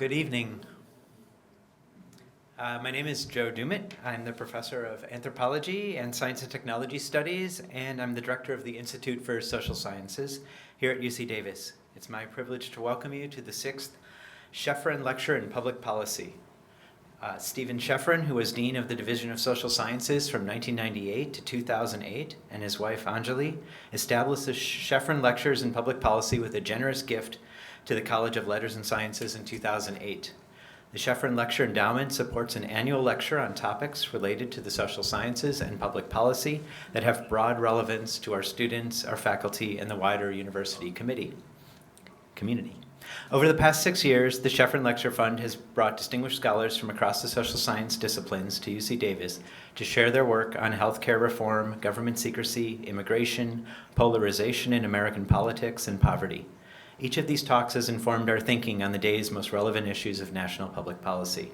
Good evening. My name is Joe Dumit. I'm the professor of anthropology and science and technology studies, and I'm the director of the Institute for Social Sciences here at UC Davis. It's my privilege to welcome you to the 6th Sheffrin Lecture in Public Policy. Stephen Sheffrin, who was Dean of the Division of Social Sciences from 1998 to 2008, and his wife Anjali, established the Sheffrin Lectures in Public Policy with a generous gift to the College of Letters and Sciences in 2008. The Sheffrin Lecture Endowment supports an annual lecture on topics related to the social sciences and public policy that have broad relevance to our students, our faculty, and the wider university community. Over the past 6 years, the Sheffrin Lecture Fund has brought distinguished scholars from across the social science disciplines to UC Davis to share their work on healthcare reform, government secrecy, immigration, polarization in American politics, and poverty. Each of these talks has informed our thinking on the day's most relevant issues of national public policy.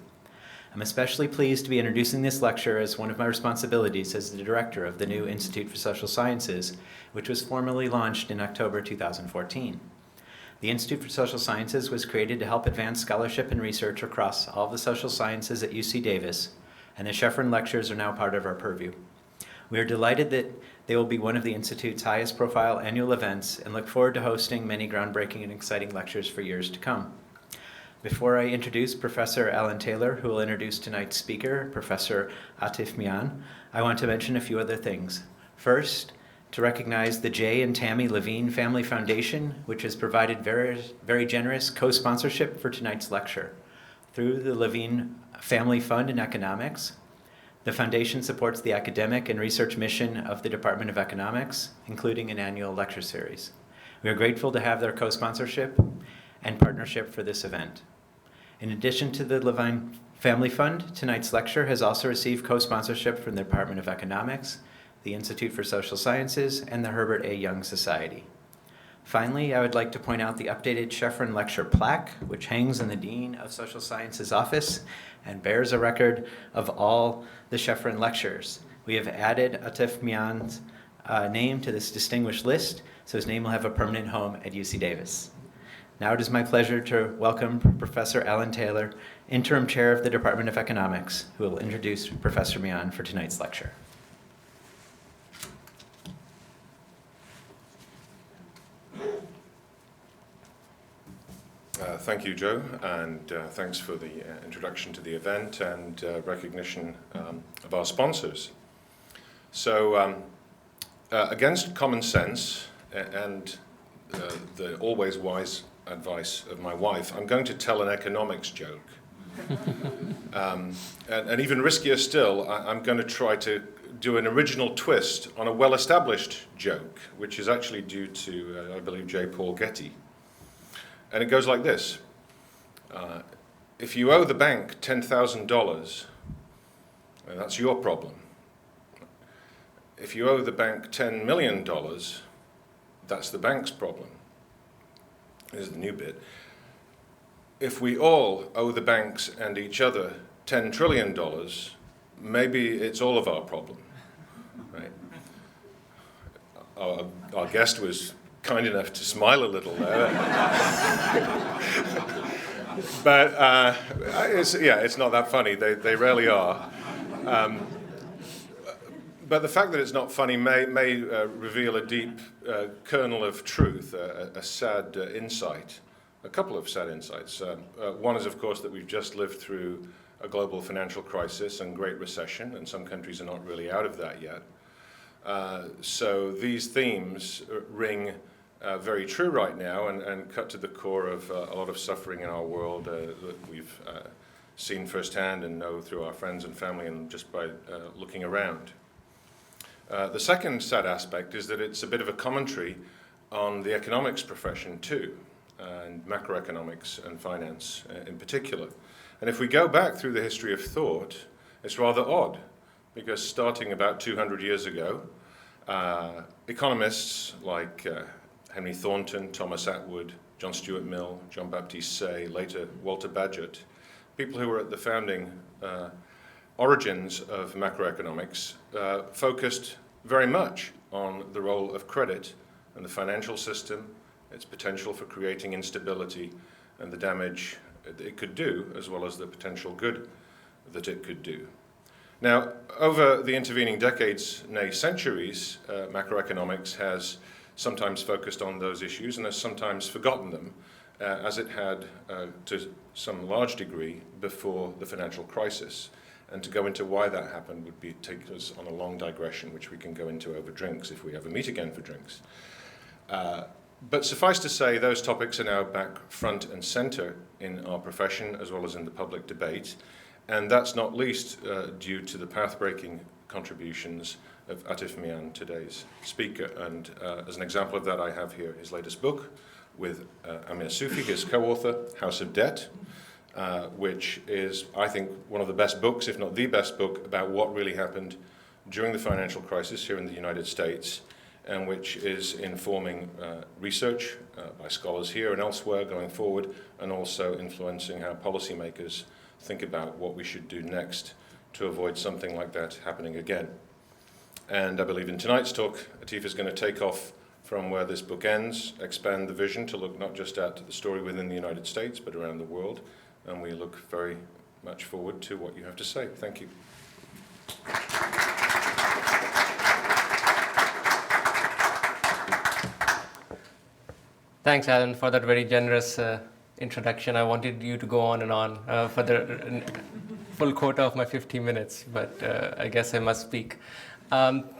I'm especially pleased to be introducing this lecture as one of my responsibilities as the director of the new Institute for Social Sciences, which was formally launched in October 2014. The Institute for Social Sciences was created to help advance scholarship and research across all the social sciences at UC Davis, and the Sheffrin Lectures are now part of our purview. We are delighted that they will be one of the Institute's highest profile annual events and look forward to hosting many groundbreaking and exciting lectures for years to come. Before I introduce Professor Alan Taylor, who will introduce tonight's speaker, Professor Atif Mian, I want to mention a few other things. First, to recognize the Jay and Tammy Levine Family Foundation, which has provided very generous co-sponsorship for tonight's lecture. Through the Levine Family Fund in Economics, the foundation supports the academic and research mission of the Department of Economics, including an annual lecture series. We are grateful to have their co-sponsorship and partnership for this event. In addition to the Levine Family Fund, tonight's lecture has also received co-sponsorship from the Department of Economics, the Institute for Social Sciences, and the Herbert A. Young Society. Finally, I would like to point out the updated Sheffrin Lecture plaque, which hangs in the Dean of Social Sciences office and bears a record of all the Sheffrin Lectures. We have added Atif Mian's name to this distinguished list, so his name will have a permanent home at UC Davis. Now it is my pleasure to welcome Professor Alan Taylor, Interim Chair of the Department of Economics, who will introduce Professor Mian for tonight's lecture. Thank you, Joe, and thanks for the introduction to the event and recognition of our sponsors. So, against common sense and the always wise advice of my wife, I'm going to tell an economics joke. And even riskier still, I'm going to try to do an original twist on a well-established joke, which is actually due to, I believe, J. Paul Getty. And it goes like this. If you owe the bank $10,000, that's your problem. If you owe the bank $10 million, that's the bank's problem. Here's the new bit. If we all owe the banks and each other $10 trillion, maybe it's all of our problem, right? Our guest was kind enough to smile a little there. But it's not that funny. They rarely are. But the fact that it's not funny may reveal a deep kernel of truth, a sad insight, a couple of sad insights. One is, of course, that we've just lived through a global financial crisis and great recession, and some countries are not really out of that yet. So these themes ring very true right now and cut to the core of a lot of suffering in our world that we've seen firsthand and know through our friends and family and just by looking around. The second sad aspect is that it's a bit of a commentary on the economics profession too, and macroeconomics and finance in particular. And if we go back through the history of thought, it's rather odd, because starting about 200 years ago, economists like Henry Thornton, Thomas Atwood, John Stuart Mill, John Baptiste Say, later Walter Bagehot, people who were at the founding origins of macroeconomics, focused very much on the role of credit and the financial system, its potential for creating instability, and the damage it could do, as well as the potential good that it could do. Now, over the intervening decades, nay centuries, macroeconomics has sometimes focused on those issues and has sometimes forgotten them, as it had to some large degree before the financial crisis. And to go into why that happened would be take us on a long digression, which we can go into over drinks if we ever meet again for drinks. But suffice to say, those topics are now back front and center in our profession as well as in the public debate. And that's not least due to the path-breaking contributions of Atif Mian, today's speaker. And as an example of that, I have here his latest book with Amir Sufi, his co-author, House of Debt, which is, I think, one of the best books, if not the best book, about what really happened during the financial crisis here in the United States, and which is informing research by scholars here and elsewhere going forward, and also influencing how policymakers think about what we should do next to avoid something like that happening again. And I believe in tonight's talk, Atif is going to take off from where this book ends, expand the vision to look not just at the story within the United States, but around the world. And we look very much forward to what you have to say. Thank you. Thanks, Alan, for that very generous introduction. I wanted you to go on and on for the full quota of my 50 minutes, but I guess I must speak.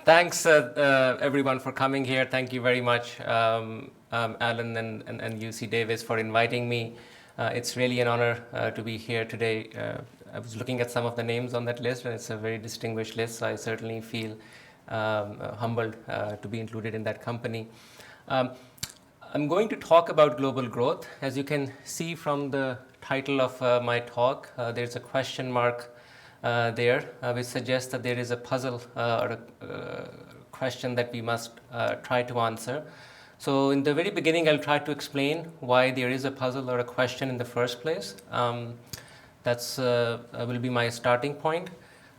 Thanks, everyone, for coming here. Thank you very much, Alan and UC Davis, for inviting me. It's really an honor to be here today. I was looking at some of the names on that list, and it's a very distinguished list, so I certainly feel humbled to be included in that company. I'm going to talk about global growth. As you can see from the title of my talk, there's a question mark there, which suggests that there is a puzzle or a question that we must try to answer. So in the very beginning, I'll try to explain why there is a puzzle or a question in the first place. That's will be my starting point.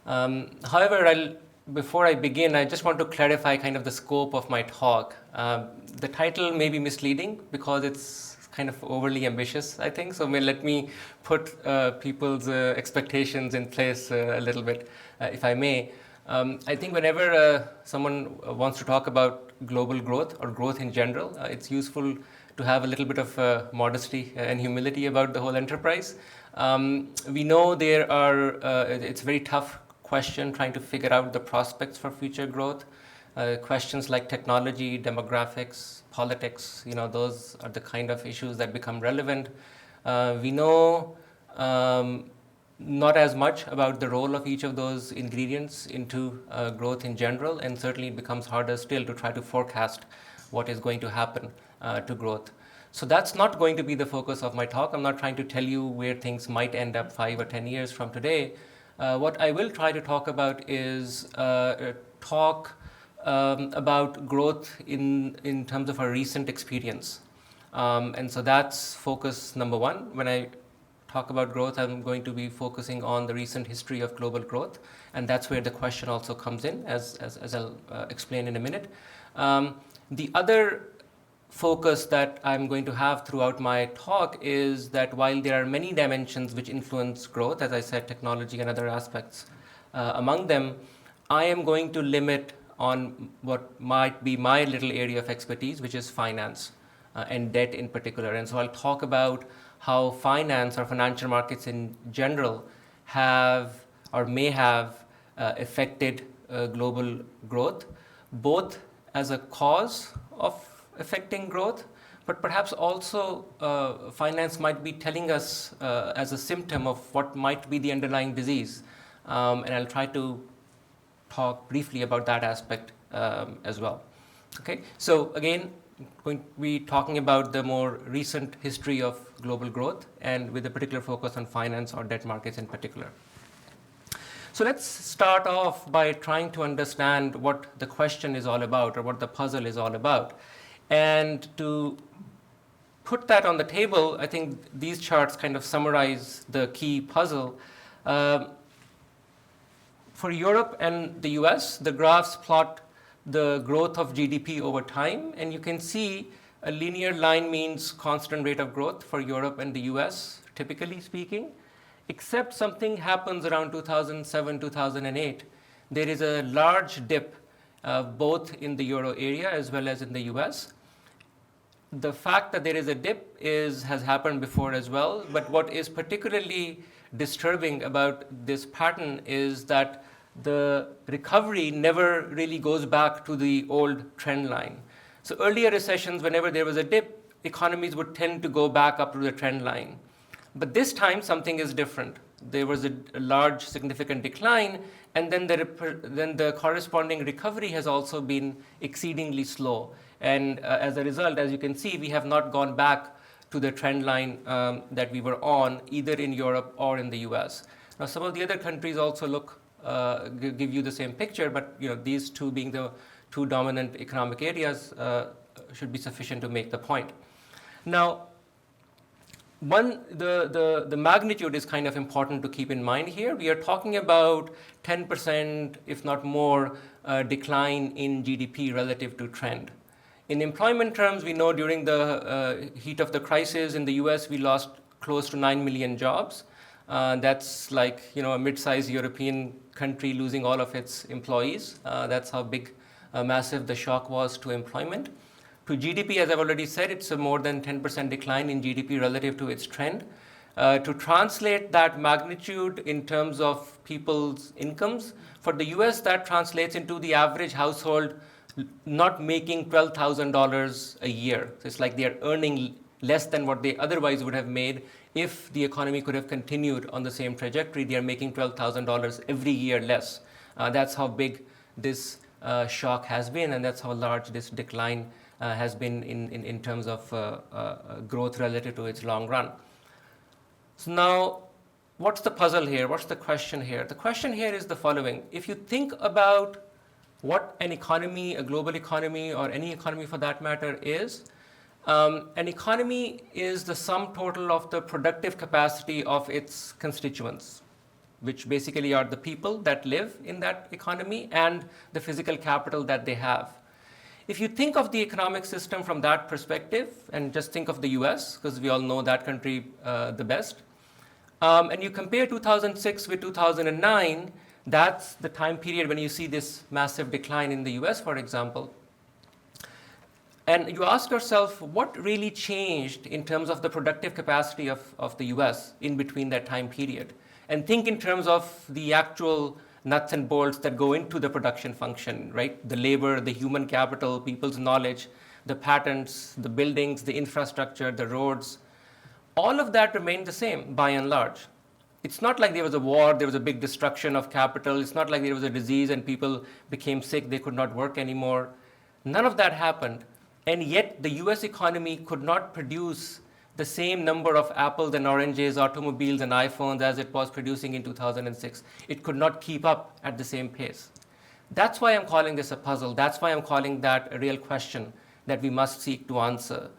However, before I begin, I just want to clarify kind of the scope of my talk. The title may be misleading because it's kind of overly ambitious, I think. So let me put people's expectations in place a little bit, if I may. I think whenever someone wants to talk about global growth or growth in general, it's useful to have a little bit of modesty and humility about the whole enterprise. We know it's a very tough question trying to figure out the prospects for future growth. Questions like technology, demographics, politics, those are the kind of issues that become relevant. We know not as much about the role of each of those ingredients into growth in general, and certainly it becomes harder still to try to forecast what is going to happen to growth. So that's not going to be the focus of my talk. I'm not trying to tell you where things might end up 5 or 10 years from today. What I will try to talk about is about growth in terms of our recent experience. And so that's focus number one. When I talk about growth, I'm going to be focusing on the recent history of global growth, and that's where the question also comes in, as I'll explain in a minute. The other focus that I'm going to have throughout my talk is that while there are many dimensions which influence growth, as I said, technology and other aspects among them, I am going to limit on what might be my little area of expertise, which is finance and debt in particular. And so I'll talk about how finance or financial markets in general have or may have affected global growth, both as a cause of affecting growth, but perhaps also finance might be telling us as a symptom of what might be the underlying disease. And I'll try to talk briefly about that aspect as well. Okay, so again, going to be talking about the more recent history of global growth, and with a particular focus on finance or debt markets in particular. So let's start off by trying to understand what the question is all about, or what the puzzle is all about. And to put that on the table, I think these charts kind of summarize the key puzzle. For Europe and the US, the graphs plot the growth of GDP over time, and you can see a linear line means constant rate of growth for Europe and the US, typically speaking, except something happens around 2007, 2008. There is a large dip both in the euro area as well as in the US. The fact that there is a dip has happened before as well, but what is particularly disturbing about this pattern is that the recovery never really goes back to the old trend line. So earlier recessions, whenever there was a dip, economies would tend to go back up to the trend line. But this time, something is different. There was a large, significant decline, and then the corresponding recovery has also been exceedingly slow. And as a result, as you can see, we have not gone back to the trend line that we were on, either in Europe or in the US. Now, some of the other countries also give you the same picture, but these two being the two dominant economic areas should be sufficient to make the point. Now, the magnitude is kind of important to keep in mind here. We are talking about 10%, if not more, decline in GDP relative to trend. In employment terms, we know during the heat of the crisis in the US, we lost close to 9 million jobs. That's like a mid-sized European country losing all of its employees. That's how big, massive the shock was to employment. To GDP, as I've already said, it's a more than 10% decline in GDP relative to its trend. To translate that magnitude in terms of people's incomes, for the US, that translates into the average household not making $12,000 a year. So it's like they're earning less than what they otherwise would have made if the economy could have continued on the same trajectory. They are making $12,000 every year less. That's how big this shock has been, and that's how large this decline has been in terms of growth relative to its long run. So now, what's the puzzle here? What's the question here? The question here is the following. If you think about what an economy, a global economy, or any economy for that matter is, an economy is the sum total of the productive capacity of its constituents, which basically are the people that live in that economy and the physical capital that they have. If you think of the economic system from that perspective, and just think of the US, because we all know that country the best, and you compare 2006 with 2009, that's the time period when you see this massive decline in the US, for example. And you ask yourself, what really changed in terms of the productive capacity of the US in between that time period? And think in terms of the actual nuts and bolts that go into the production function, right? The labor, the human capital, people's knowledge, the patents, the buildings, the infrastructure, the roads. All of that remained the same by and large. It's not like there was a war, there was a big destruction of capital. It's not like there was a disease and people became sick, they could not work anymore. None of that happened. And yet the US economy could not produce the same number of apples and oranges, automobiles and iPhones as it was producing in 2006. It could not keep up at the same pace. That's why I'm calling this a puzzle. That's why I'm calling that a real question that we must seek to answer.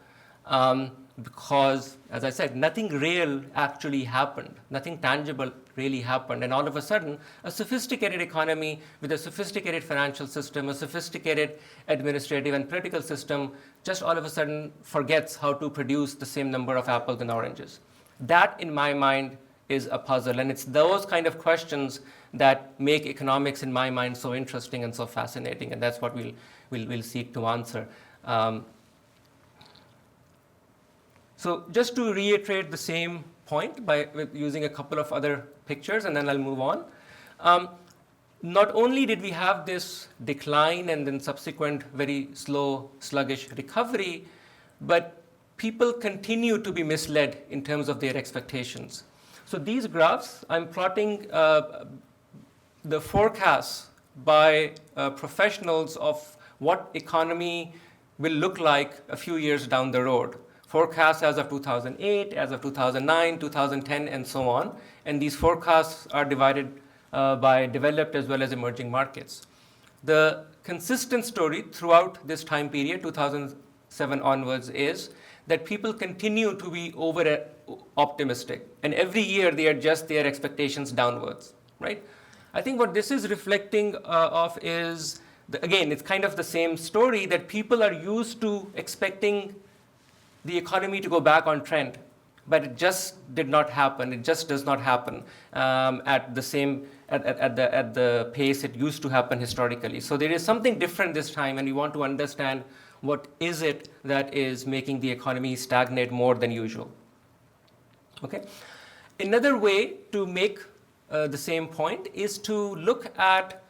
Because, as I said, nothing real actually happened. Nothing tangible really happened. And all of a sudden, a sophisticated economy with a sophisticated financial system, a sophisticated administrative and political system, just all of a sudden forgets how to produce the same number of apples and oranges. That, in my mind, is a puzzle. And it's those kind of questions that make economics, in my mind, so interesting and so fascinating. And that's what we'll seek to answer. So just to reiterate the same point with using a couple of other pictures, and then I'll move on. Not only did we have this decline and then subsequent very slow, sluggish recovery, but people continue to be misled in terms of their expectations. So these graphs, I'm plotting the forecasts by professionals of what economy will look like a few years down the road. Forecasts as of 2008, as of 2009, 2010, and so on. And these forecasts are divided by developed as well as emerging markets. The consistent story throughout this time period, 2007 onwards, is that people continue to be over-optimistic. And every year they adjust their expectations downwards, right? I think what this is reflecting of is, again, it's kind of the same story that people are used to expecting the economy to go back on trend. but it just did not happen. It just does not happen at the pace it used to happen historically. So there is something different this time, and we want to understand what is it that is making the economy stagnate more than usual. Okay. Another way to make the same point is to look at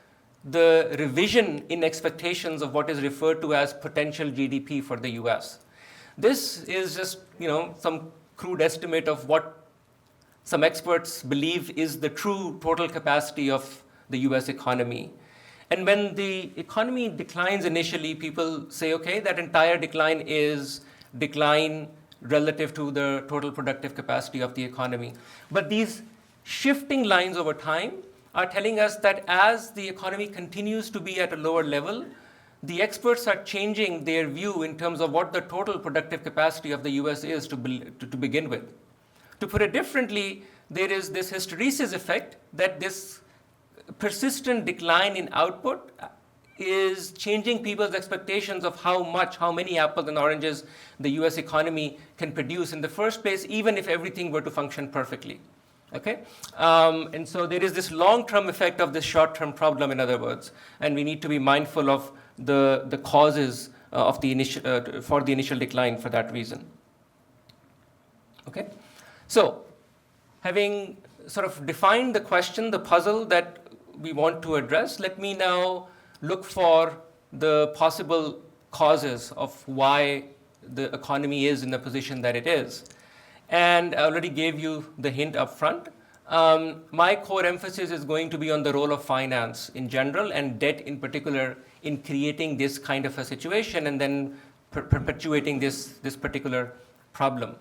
the revision in expectations of what is referred to as potential GDP for the US. This is just, some crude estimate of what some experts believe is the true total capacity of the US economy. And when the economy declines initially, people say, okay, that entire decline is decline relative to the total productive capacity of the economy. But these shifting lines over time are telling us that as the economy continues to be at a lower level, the experts are changing their view in terms of what the total productive capacity of the US is to begin with. To put it differently, there is this hysteresis effect that this persistent decline in output is changing people's expectations of how many apples and oranges the US economy can produce in the first place, even if everything were to function perfectly. Okay? And so there is this long-term effect of this short-term problem, in other words, and we need to be mindful of the causes of the initial decline for that reason. Okay? So, having sort of defined the question, the puzzle that we want to address, let me now look for the possible causes of why the economy is in the position that it is. And I already gave you the hint up front. My core emphasis is going to be on the role of finance in general and debt in particular in creating this kind of a situation and then perpetuating this particular problem.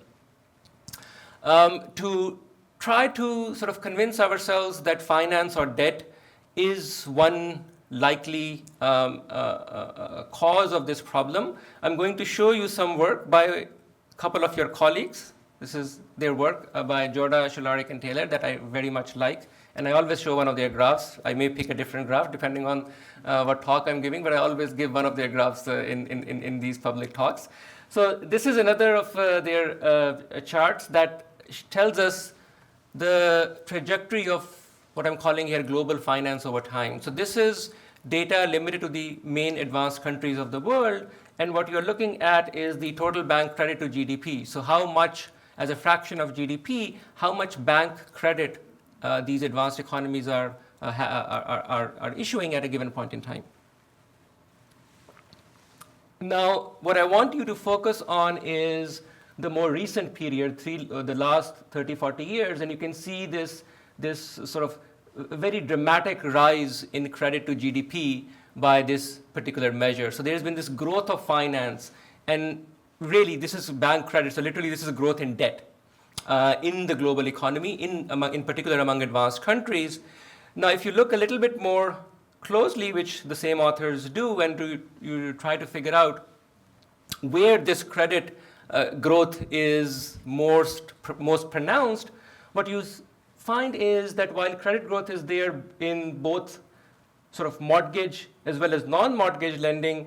To try to sort of convince ourselves that finance or debt is one likely cause of this problem, I'm going to show you some work by a couple of your colleagues. This is their work by Jorda, Shularik, and Taylor that I very much like. And I always show one of their graphs. I may pick a different graph depending on what talk I'm giving, but I always give one of their graphs in these public talks. So this is another of their charts that tells us the trajectory of what I'm calling here global finance over time. So this is data limited to the main advanced countries of the world. And what you're looking at is the total bank credit to GDP. So how much, as a fraction of GDP, how much bank credit these advanced economies are issuing at a given point in time. Now, what I want you to focus on is the more recent period, the last 30, 40 years, and you can see this sort of very dramatic rise in credit to GDP by this particular measure. So there's been this growth of finance, and really this is bank credit, so literally this is a growth in debt in the global economy, in particular among advanced countries. Now, if you look a little bit more closely, which the same authors do, and you try to figure out where this credit growth is most pronounced, what you find is that while credit growth is there in both sort of mortgage as well as non-mortgage lending,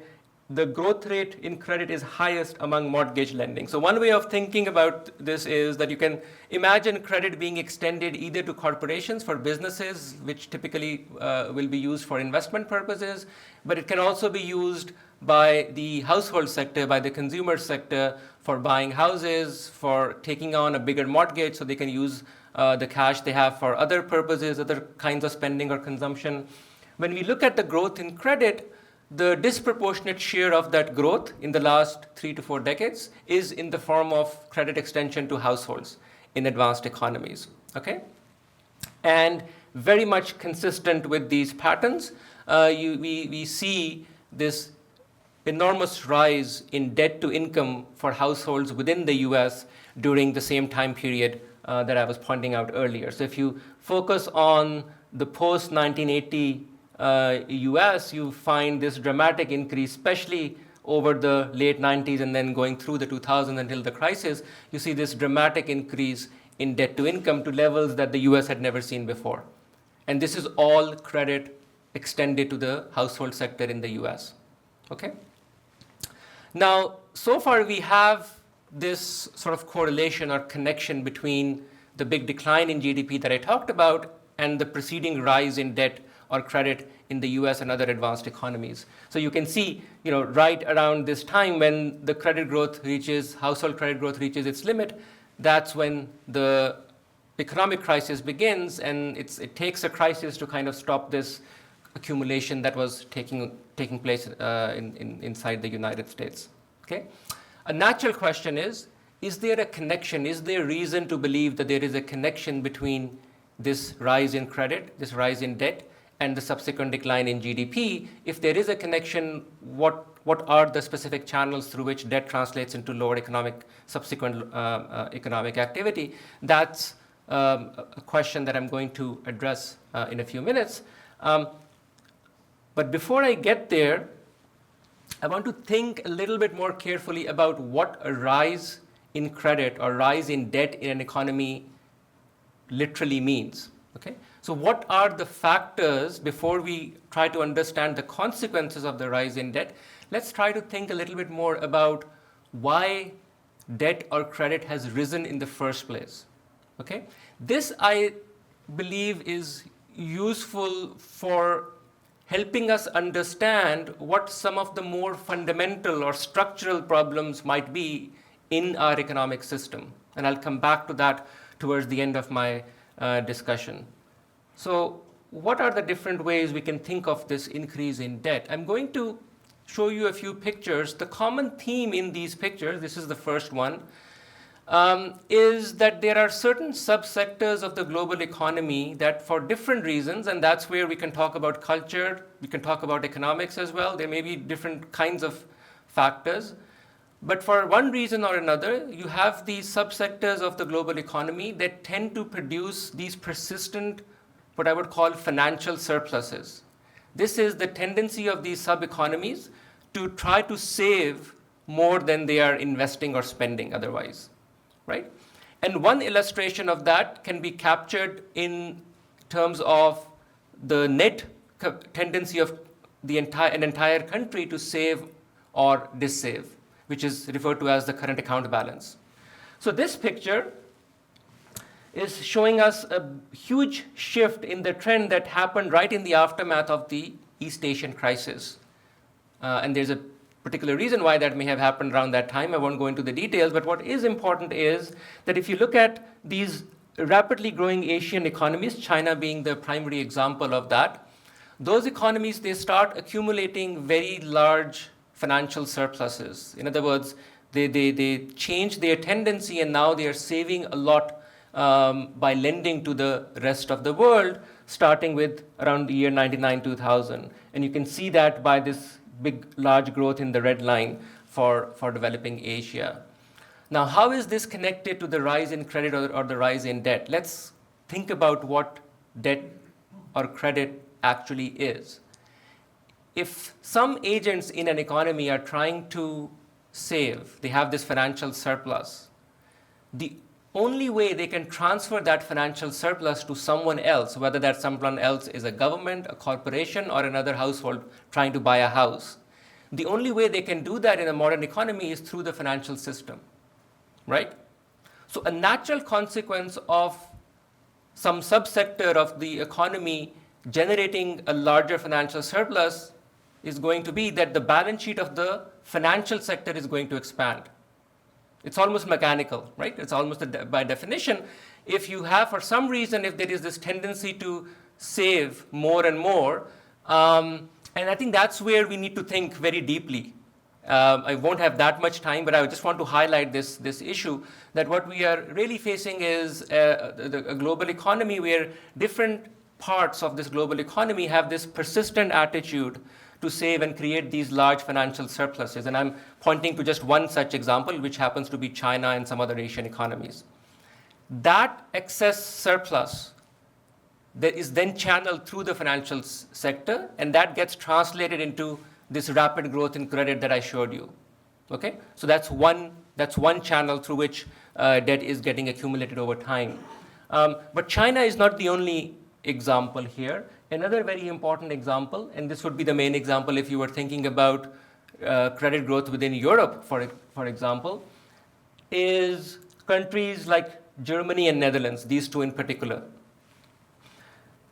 the growth rate in credit is highest among mortgage lending. So one way of thinking about this is that you can imagine credit being extended either to corporations for businesses, which typically will be used for investment purposes, but it can also be used by the household sector, by the consumer sector, for buying houses, for taking on a bigger mortgage so they can use the cash they have for other purposes, other kinds of spending or consumption. When we look at the growth in credit, the disproportionate share of that growth in the last 3 to 4 decades is in the form of credit extension to households in advanced economies. Okay? And very much consistent with these patterns, we see this enormous rise in debt to income for households within the US during the same time period that I was pointing out earlier. So if you focus on the post-1980 US, you find this dramatic increase, especially over the late 90s and then going through the 2000s until the crisis. You see this dramatic increase in debt to income to levels that the US had never seen before. And this is all credit extended to the household sector in the US. Okay? Now, so far we have this sort of correlation or connection between the big decline in GDP that I talked about and the preceding rise in debt or credit in the US and other advanced economies. So you can see, right around this time when the household credit growth reaches its limit, that's when the economic crisis begins, and it takes a crisis to kind of stop this accumulation that was taking place inside the United States. Okay? A natural question is there a connection? Is there reason to believe that there is a connection between this rise in credit, this rise in debt, and the subsequent decline in GDP? If there is a connection, what are the specific channels through which debt translates into lower subsequent economic activity? That's a question that I'm going to address in a few minutes. But before I get there, I want to think a little bit more carefully about what a rise in credit or rise in debt in an economy literally means. Okay? So what are the factors, before we try to understand the consequences of the rise in debt, let's try to think a little bit more about why debt or credit has risen in the first place. Okay? This, I believe, is useful for helping us understand what some of the more fundamental or structural problems might be in our economic system. And I'll come back to that towards the end of my discussion. So what are the different ways we can think of this increase in debt? I'm going to show you a few pictures. The common theme in these pictures, this is the first one, is that there are certain subsectors of the global economy that, for different reasons, and that's where we can talk about culture, we can talk about economics as well, there may be different kinds of factors, but for one reason or another, you have these subsectors of the global economy that tend to produce these persistent, what I would call financial surpluses. This is the tendency of these sub-economies to try to save more than they are investing or spending otherwise. Right? And one illustration of that can be captured in terms of the net tendency of an entire country to save or dissave, which is referred to as the current account balance. So this picture is showing us a huge shift in the trend that happened right in the aftermath of the East Asian crisis. And there's a particular reason why that may have happened around that time. I won't go into the details, but what is important is that if you look at these rapidly growing Asian economies, China being the primary example of that, those economies, they start accumulating very large financial surpluses. In other words, they change their tendency, and now they are saving a lot by lending to the rest of the world, starting with around the year 99-2000. And you can see that by this large growth in the red line for developing Asia. Now, how is this connected to the rise in credit or the rise in debt? Let's think about what debt or credit actually is. If some agents in an economy are trying to save, they have this financial surplus, the only way they can transfer that financial surplus to someone else, whether that someone else is a government, a corporation, or another household trying to buy a house, the only way they can do that in a modern economy is through the financial system, right? So a natural consequence of some subsector of the economy generating a larger financial surplus is going to be that the balance sheet of the financial sector is going to expand. It's almost mechanical, right? It's almost by definition. If you have, for some reason, if there is this tendency to save more and more, and I think that's where we need to think very deeply. I won't have that much time, but I just want to highlight this issue, that what we are really facing is a global economy where different parts of this global economy have this persistent attitude to save and create these large financial surpluses. And I'm pointing to just one such example, which happens to be China and some other Asian economies. That excess surplus that is then channeled through the financial sector, and that gets translated into this rapid growth in credit that I showed you. Okay? So that's one channel through which debt is getting accumulated over time. But China is not the only example here. Another very important example, and this would be the main example if you were thinking about credit growth within Europe, for example, is countries like Germany and Netherlands, these two in particular.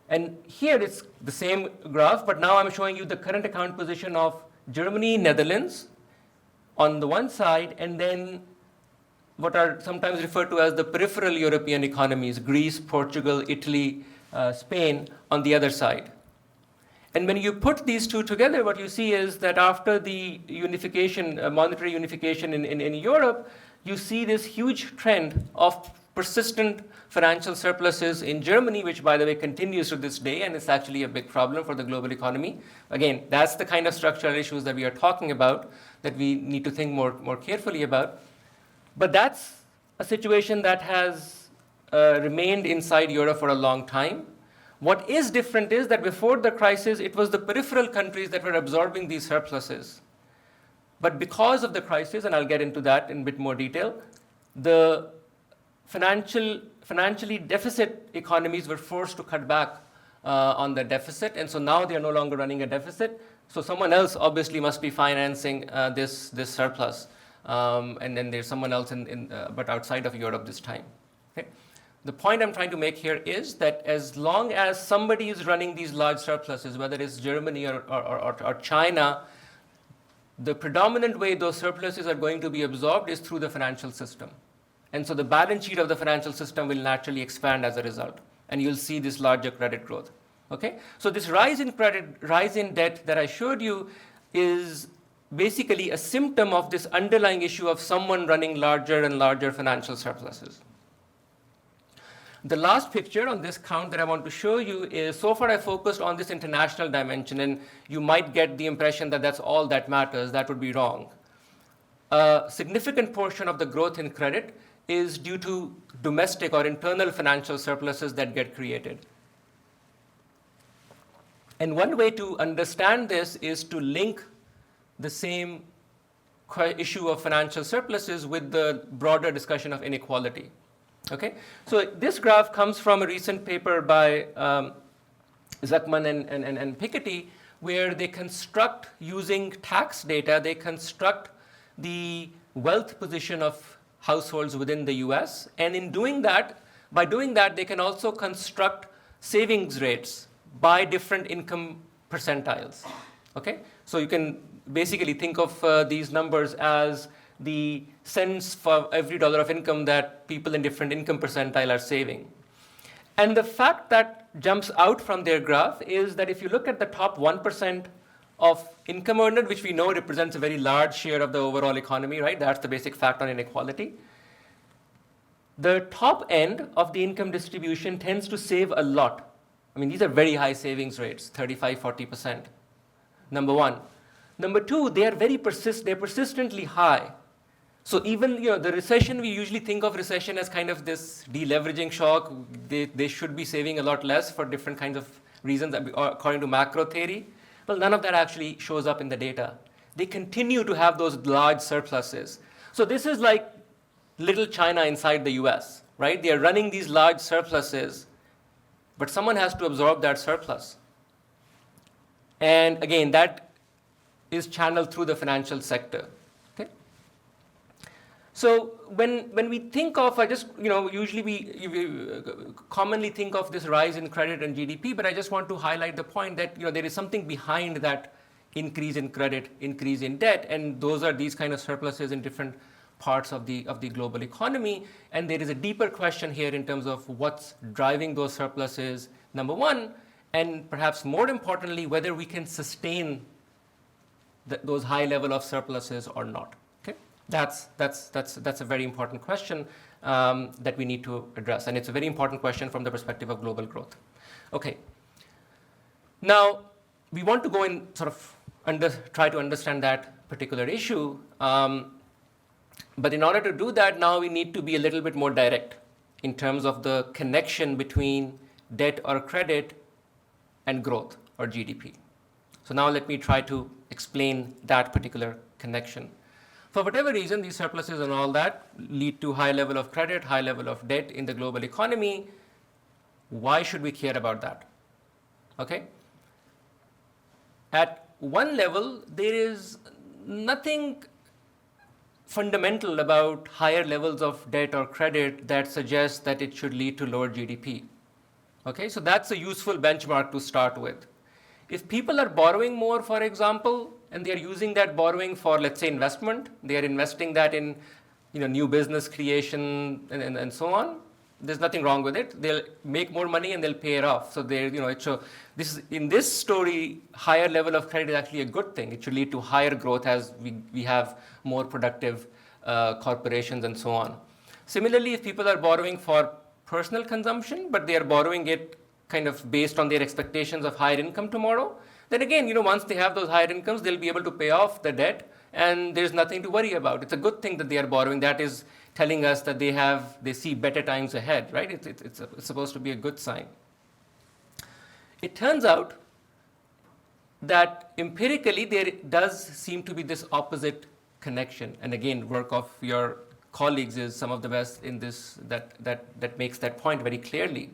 And here it's the same graph, but now I'm showing you the current account position of Germany, Netherlands on the one side, and then what are sometimes referred to as the peripheral European economies, Greece, Portugal, Italy, Spain on the other side. And when you put these two together, what you see is that after the unification, monetary unification in Europe, you see this huge trend of persistent financial surpluses in Germany, which, by the way, continues to this day, and it's actually a big problem for the global economy. Again, that's the kind of structural issues that we are talking about that we need to think more carefully about. But that's a situation that has remained inside Europe for a long time. What is different is that before the crisis, it was the peripheral countries that were absorbing these surpluses. But because of the crisis, and I'll get into that in a bit more detail, the financially deficit economies were forced to cut back on the deficit, and so now they are no longer running a deficit. So someone else obviously must be financing this surplus, and then there's someone else but outside of Europe this time. Okay? The point I'm trying to make here is that as long as somebody is running these large surpluses, whether it's Germany or China, the predominant way those surpluses are going to be absorbed is through the financial system. And so the balance sheet of the financial system will naturally expand as a result. And you'll see this larger credit growth. Okay? So this rise in credit, rise in debt that I showed you is basically a symptom of this underlying issue of someone running larger and larger financial surpluses. The last picture on this count that I want to show you is, so far I focused on this international dimension, and you might get the impression that that's all that matters. That would be wrong. A significant portion of the growth in credit is due to domestic or internal financial surpluses that get created. And one way to understand this is to link the same issue of financial surpluses with the broader discussion of inequality. Okay? So this graph comes from a recent paper by Zuckman and Piketty, where they construct, using tax data, they construct the wealth position of households within the US. And in doing that, by doing that, they can also construct savings rates by different income percentiles. Okay? So you can basically think of these numbers as the cents for every dollar of income that people in different income percentile are saving. And the fact that jumps out from their graph is that if you look at the top 1% of income earner, which we know represents a very large share of the overall economy, right? That's the basic fact on inequality. The top end of the income distribution tends to save a lot. I mean, these are very high savings rates, 35, 40%. Number one. Number two, they're persistently high. So even the recession, we usually think of recession as kind of this deleveraging shock. They should be saving a lot less for different kinds of reasons according to macro theory. Well, none of that actually shows up in the data. They continue to have those large surpluses. So this is like little China inside the US, right? They are running these large surpluses, but someone has to absorb that surplus. And again, that is channeled through the financial sector. So when we think of, usually we commonly think of this rise in credit and GDP, but I just want to highlight the point that there is something behind that increase in credit, increase in debt, and those are these kind of surpluses in different parts of the global economy. And there is a deeper question here in terms of what's driving those surpluses, number one, and perhaps more importantly, whether we can sustain those high level of surpluses or not. That's a very important question that we need to address, and it's a very important question from the perspective of global growth. Okay. Now, we want to go and sort of try to understand that particular issue, but in order to do that, now we need to be a little bit more direct in terms of the connection between debt or credit and growth or GDP. So now let me try to explain that particular connection. For whatever reason, these surpluses and all that lead to high level of credit, high level of debt in the global economy. Why should we care about that? Okay? At one level, there is nothing fundamental about higher levels of debt or credit that suggests that it should lead to lower GDP. Okay, so that's a useful benchmark to start with. If people are borrowing more, for example, and they are using that borrowing for, let's say, investment, they are investing that in new business creation and so on, there's nothing wrong with it. They'll make more money and they'll pay it off. So in this story, higher level of credit is actually a good thing. It should lead to higher growth as we have more productive corporations and so on. Similarly, if people are borrowing for personal consumption, but they are borrowing it kind of based on their expectations of higher income tomorrow, then again, once they have those higher incomes, they'll be able to pay off the debt, and there's nothing to worry about. It's a good thing that they are borrowing. That is telling us that they see better times ahead, right? It's supposed to be a good sign. It turns out that empirically there does seem to be this opposite connection, and again, work of your colleagues is some of the best in this that makes that point very clearly.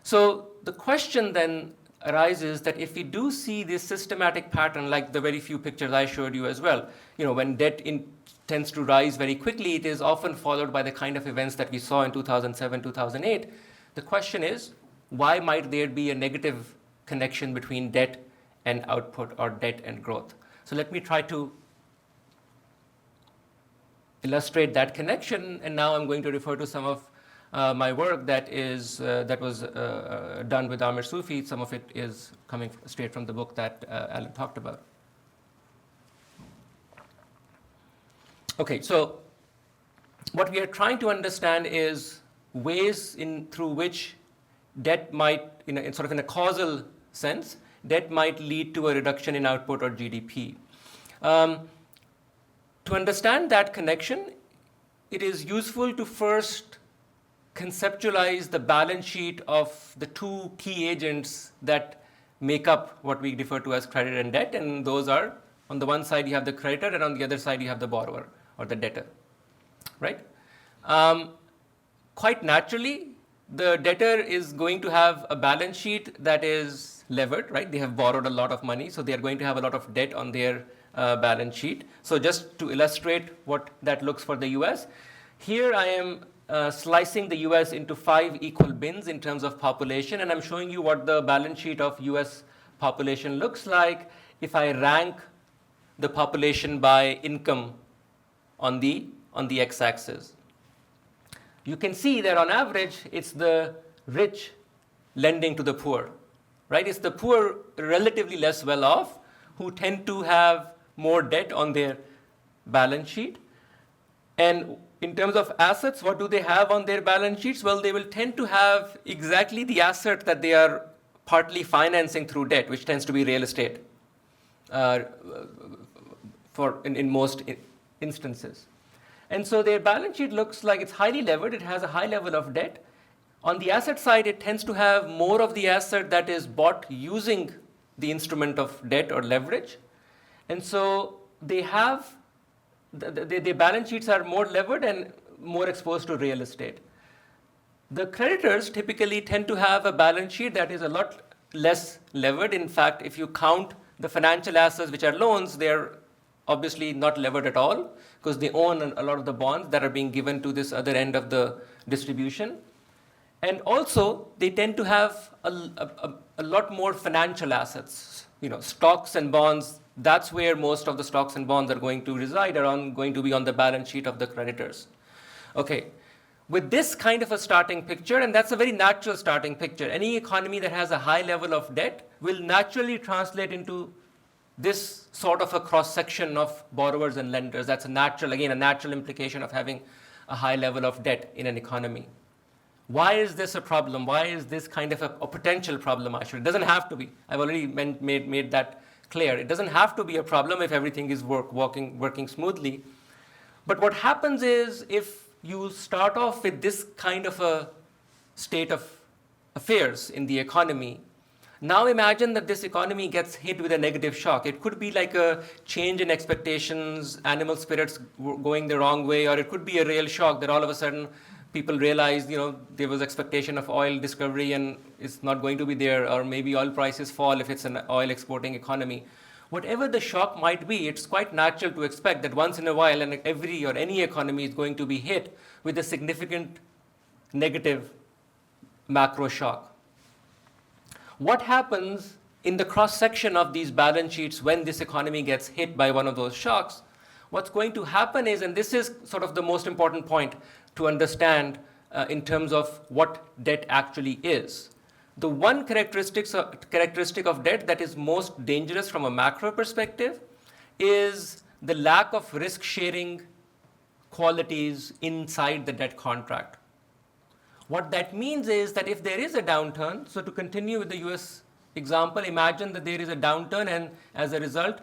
So the question then arises that if we do see this systematic pattern, like the very few pictures I showed you as well, when debt tends to rise very quickly, it is often followed by the kind of events that we saw in 2007, 2008. The question is, why might there be a negative connection between debt and output or debt and growth? So let me try to illustrate that connection, and now I'm going to refer to some of my work that was done with Amir Sufi. Some of it is coming straight from the book that Alan talked about. Okay, so what we are trying to understand is ways through which debt might, in a causal sense, debt might lead to a reduction in output or GDP. To understand that connection, it is useful to first conceptualize the balance sheet of the two key agents that make up what we refer to as credit and debt, and those are, on the one side you have the creditor, and on the other side you have the borrower or the debtor, right? Quite naturally, the debtor is going to have a balance sheet that is levered, right? They have borrowed a lot of money, so they are going to have a lot of debt on their balance sheet. So just to illustrate what that looks for the US, here I am slicing the US into 5 equal bins in terms of population, and I'm showing you what the balance sheet of US population looks like if I rank the population by income on the x-axis. You can see that on average, it's the rich lending to the poor, right? It's the poor relatively less well off who tend to have more debt on their balance sheet. And in terms of assets, what do they have on their balance sheets? Well, they will tend to have exactly the asset that they are partly financing through debt, which tends to be real estate in most instances. And so their balance sheet looks like it's highly levered. It has a high level of debt. On the asset side, it tends to have more of the asset that is bought using the instrument of debt or leverage. And so they have, their balance sheets are more levered and more exposed to real estate. The creditors typically tend to have a balance sheet that is a lot less levered. In fact, if you count the financial assets, which are loans, they're obviously not levered at all because they own a lot of the bonds that are being given to this other end of the distribution. And also, they tend to have a lot more financial assets, stocks and bonds. That's where most of the stocks and bonds are going to reside, going to be on the balance sheet of the creditors. Okay, with this kind of a starting picture, and that's a very natural starting picture, any economy that has a high level of debt will naturally translate into this sort of a cross-section of borrowers and lenders. That's a natural implication of having a high level of debt in an economy. Why is this a problem? Why is this kind of a potential problem, actually? It doesn't have to be. I've already made that clear. It doesn't have to be a problem if everything is working smoothly. But what happens is if you start off with this kind of a state of affairs in the economy, now imagine that this economy gets hit with a negative shock. It could be like a change in expectations, animal spirits going the wrong way, or it could be a real shock that all of a sudden people realize, there was expectation of oil discovery and it's not going to be there, or maybe oil prices fall if it's an oil exporting economy. Whatever the shock might be, it's quite natural to expect that once in a while, and every or any economy is going to be hit with a significant negative macro shock. What happens in the cross-section of these balance sheets when this economy gets hit by one of those shocks? What's going to happen is, and this is sort of the most important point to understand in terms of what debt actually is. The one characteristic of debt that is most dangerous from a macro perspective is the lack of risk-sharing qualities inside the debt contract. What that means is that if there is a downturn, so to continue with the US example, imagine that there is a downturn and as a result,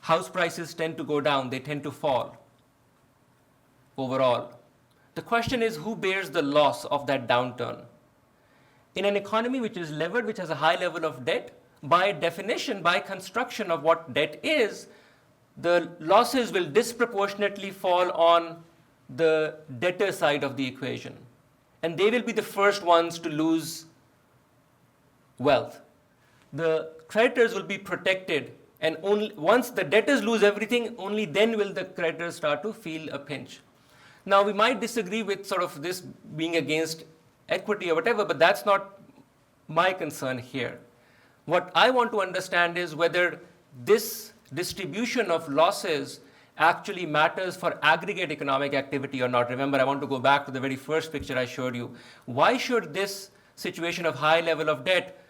house prices tend to go down, they tend to fall overall. The question is, who bears the loss of that downturn? In an economy which is levered, which has a high level of debt, by definition, by construction of what debt is, the losses will disproportionately fall on the debtor side of the equation. And they will be the first ones to lose wealth. The creditors will be protected, and only once the debtors lose everything, only then will the creditors start to feel a pinch. Now, we might disagree with sort of this being against equity or whatever, but that's not my concern here. What I want to understand is whether this distribution of losses actually matters for aggregate economic activity or not. Remember, I want to go back to the very first picture I showed you. Why should this situation of high level of debt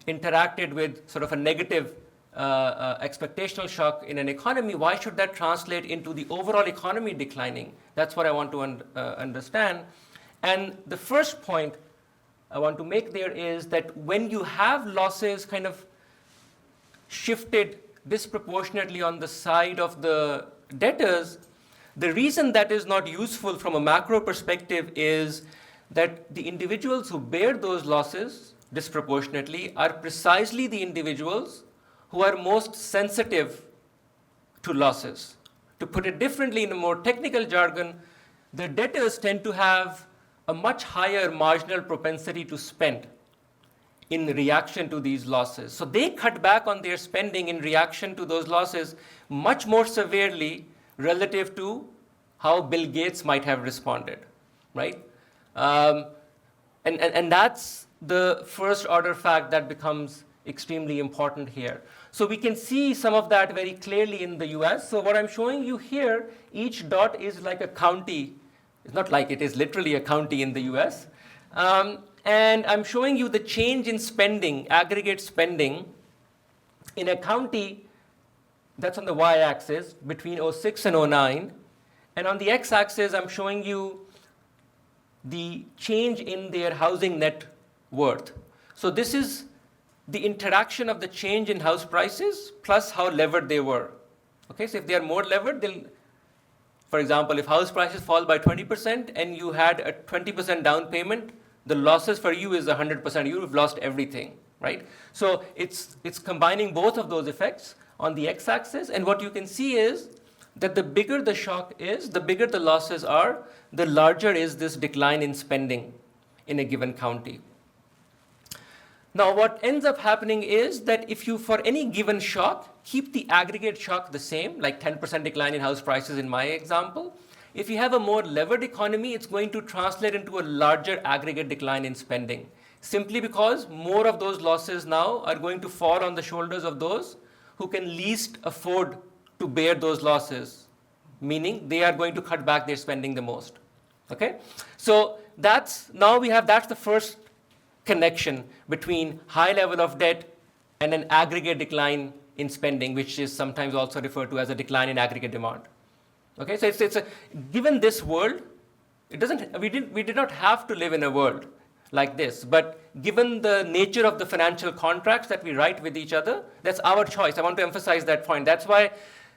interacted with sort of a negative expectational shock in an economy, why should that translate into the overall economy declining? That's what I want to understand. And the first point I want to make there is that when you have losses kind of shifted disproportionately on the side of the debtors, the reason that is not useful from a macro perspective is that the individuals who bear those losses disproportionately are precisely the individuals who are most sensitive to losses. To put it differently, in a more technical jargon, the debtors tend to have a much higher marginal propensity to spend in reaction to these losses. So they cut back on their spending in reaction to those losses much more severely relative to how Bill Gates might have responded, right? And that's the first order fact that becomes extremely important here. So we can see some of that very clearly in the US. So what I'm showing you here, each dot is like a county. It's not like it is literally a county in the US. And I'm showing you the change in spending, aggregate spending, in a county that's on the y-axis between 06 and 09. And on the x-axis, I'm showing you the change in their housing net worth. So this is the interaction of the change in house prices plus how levered they were. Okay, so if they are more levered, they'll, for example, if house prices fall by 20% and you had a 20% down payment, the losses for you is 100%. You've lost everything, right? So it's combining both of those effects on the x-axis. And what you can see is that the bigger the shock is, the bigger the losses are, the larger is this decline in spending in a given county. Now, what ends up happening is that if you, for any given shock, keep the aggregate shock the same, like 10% decline in house prices in my example, if you have a more levered economy, it's going to translate into a larger aggregate decline in spending, simply because more of those losses now are going to fall on the shoulders of those who can least afford to bear those losses, meaning they are going to cut back their spending the most. Okay? So that's the first connection between high level of debt and an aggregate decline in spending, which is sometimes also referred to as a decline in aggregate demand. Okay, so given this world, we did not have to live in a world like this, but given the nature of the financial contracts that we write with each other, that's our choice. I want to emphasize that point. That's why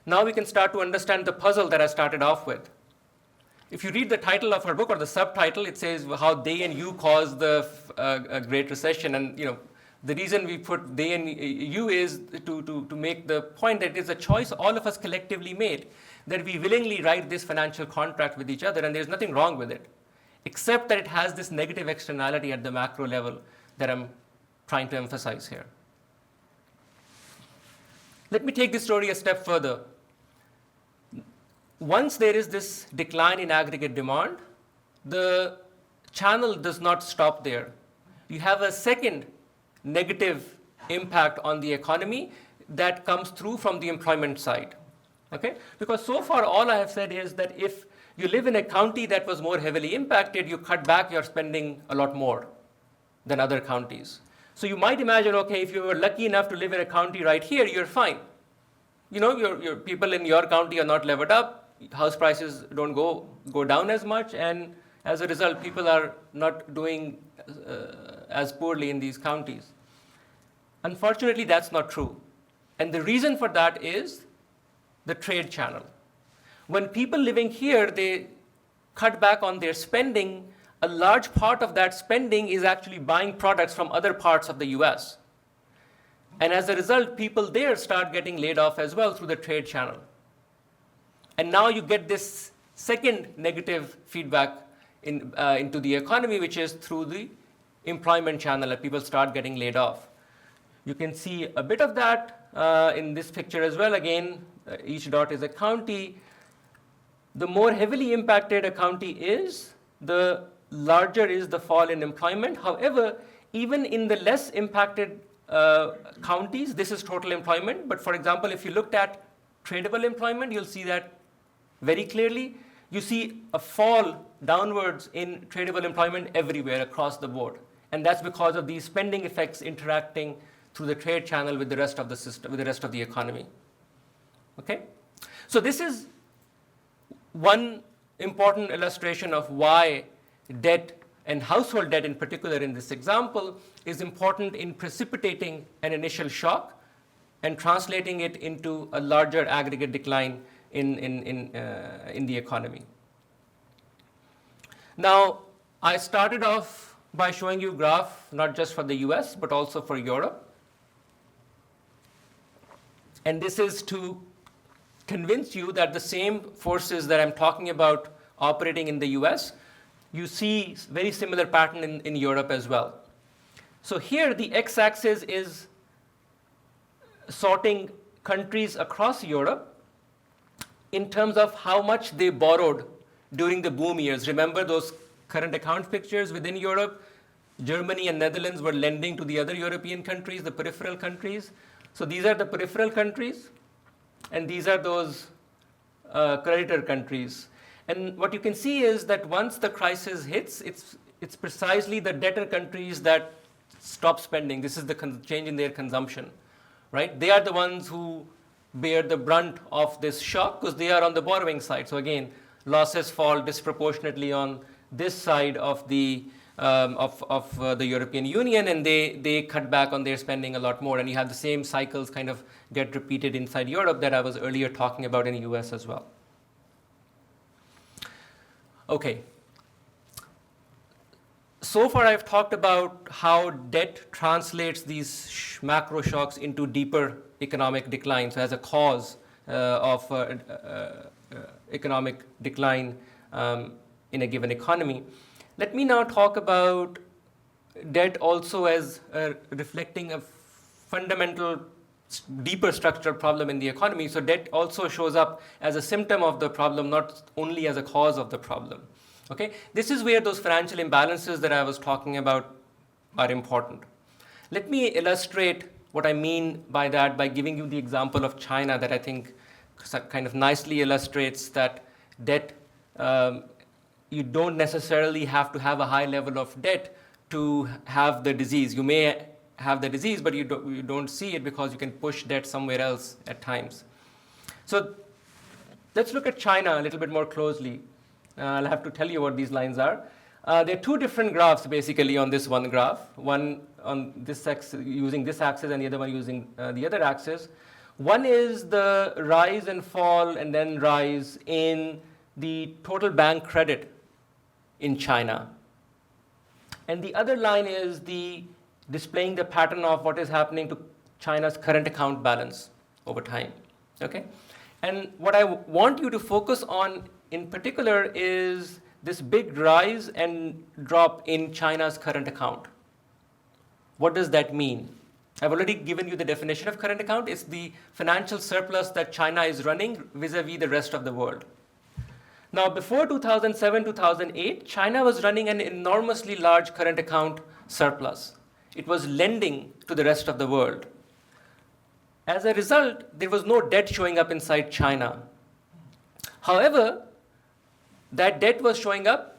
now we can start to understand the puzzle that I started off with. If you read the title of her book or the subtitle, it says how they and you caused the Great Recession, and the reason we put they and you is to make the point that it is a choice all of us collectively made, that we willingly write this financial contract with each other, and there's nothing wrong with it, except that it has this negative externality at the macro level that I'm trying to emphasize here. Let me take this story a step further. Once there is this decline in aggregate demand, the channel does not stop there. You have a second negative impact on the economy that comes through from the employment side. Okay? Because so far all I have said is that if you live in a county that was more heavily impacted, you cut back your spending a lot more than other counties. So you might imagine, okay, if you were lucky enough to live in a county right here, you're fine. You know, your people in your county are not levered up, house prices don't go down as much, and as a result, people are not doing as poorly in these counties. Unfortunately, that's not true. And the reason for that is the trade channel. When people living here, they cut back on their spending, a large part of that spending is actually buying products from other parts of the US. And as a result, people there start getting laid off as well through the trade channel. And now you get this second negative feedback into the economy, which is through the employment channel, that people start getting laid off. You can see a bit of that in this picture as well. Again, each dot is a county. The more heavily impacted a county is, the larger is the fall in employment. However, even in the less impacted counties, this is total employment. But for example, if you looked at tradable employment, you'll see that very clearly. You see a fall downwards in tradable employment everywhere across the board. And that's because of these spending effects interacting through the trade channel with the rest of the system, with the rest of the economy. Okay? So this is one important illustration of why debt, and household debt in particular in this example, is important in precipitating an initial shock and translating it into a larger aggregate decline in the economy. Now, I started off by showing you a graph not just for the US but also for Europe. And this is to convince you that the same forces that I'm talking about operating in the US, you see very similar pattern in Europe as well. So here the x-axis is sorting countries across Europe in terms of how much they borrowed during the boom years. Remember those current account pictures within Europe? Germany and Netherlands were lending to the other European countries, the peripheral countries. So these are the peripheral countries, and these are those creditor countries. And what you can see is that once the crisis hits, it's precisely the debtor countries that stop spending. This is the change in their consumption, right? They are the ones who bear the brunt of this shock because they are on the borrowing side. So again, losses fall disproportionately on this side of the European Union, and they cut back on their spending a lot more. And you have the same cycles kind of get repeated inside Europe that I was earlier talking about in the US as well. Okay. So far I've talked about how debt translates these macro shocks into deeper economic decline, so as a cause of economic decline in a given economy. Let me now talk about debt also as reflecting a fundamental, deeper structural problem in the economy. So debt also shows up as a symptom of the problem, not only as a cause of the problem. Okay? This is where those financial imbalances that I was talking about are important. Let me illustrate what I mean by that by giving you the example of China that I think kind of nicely illustrates that debt, you don't necessarily have to have a high level of debt to have the disease. You may have the disease, but you don't see it because you can push debt somewhere else at times. So let's look at China a little bit more closely. I'll have to tell you what these lines are. There are two different graphs basically on this one graph. One on this axis, using this axis, and the other one using the other axis. One is the rise and fall and then rise in the total bank credit in China. And the other line is displaying the pattern of what is happening to China's current account balance over time. Okay? And what I want you to focus on in particular is this big rise and drop in China's current account. What does that mean? I've already given you the definition of current account. It's the financial surplus that China is running vis-a-vis the rest of the world. Now, before 2007, 2008, China was running an enormously large current account surplus. It was lending to the rest of the world. As a result, there was no debt showing up inside China. However, that debt was showing up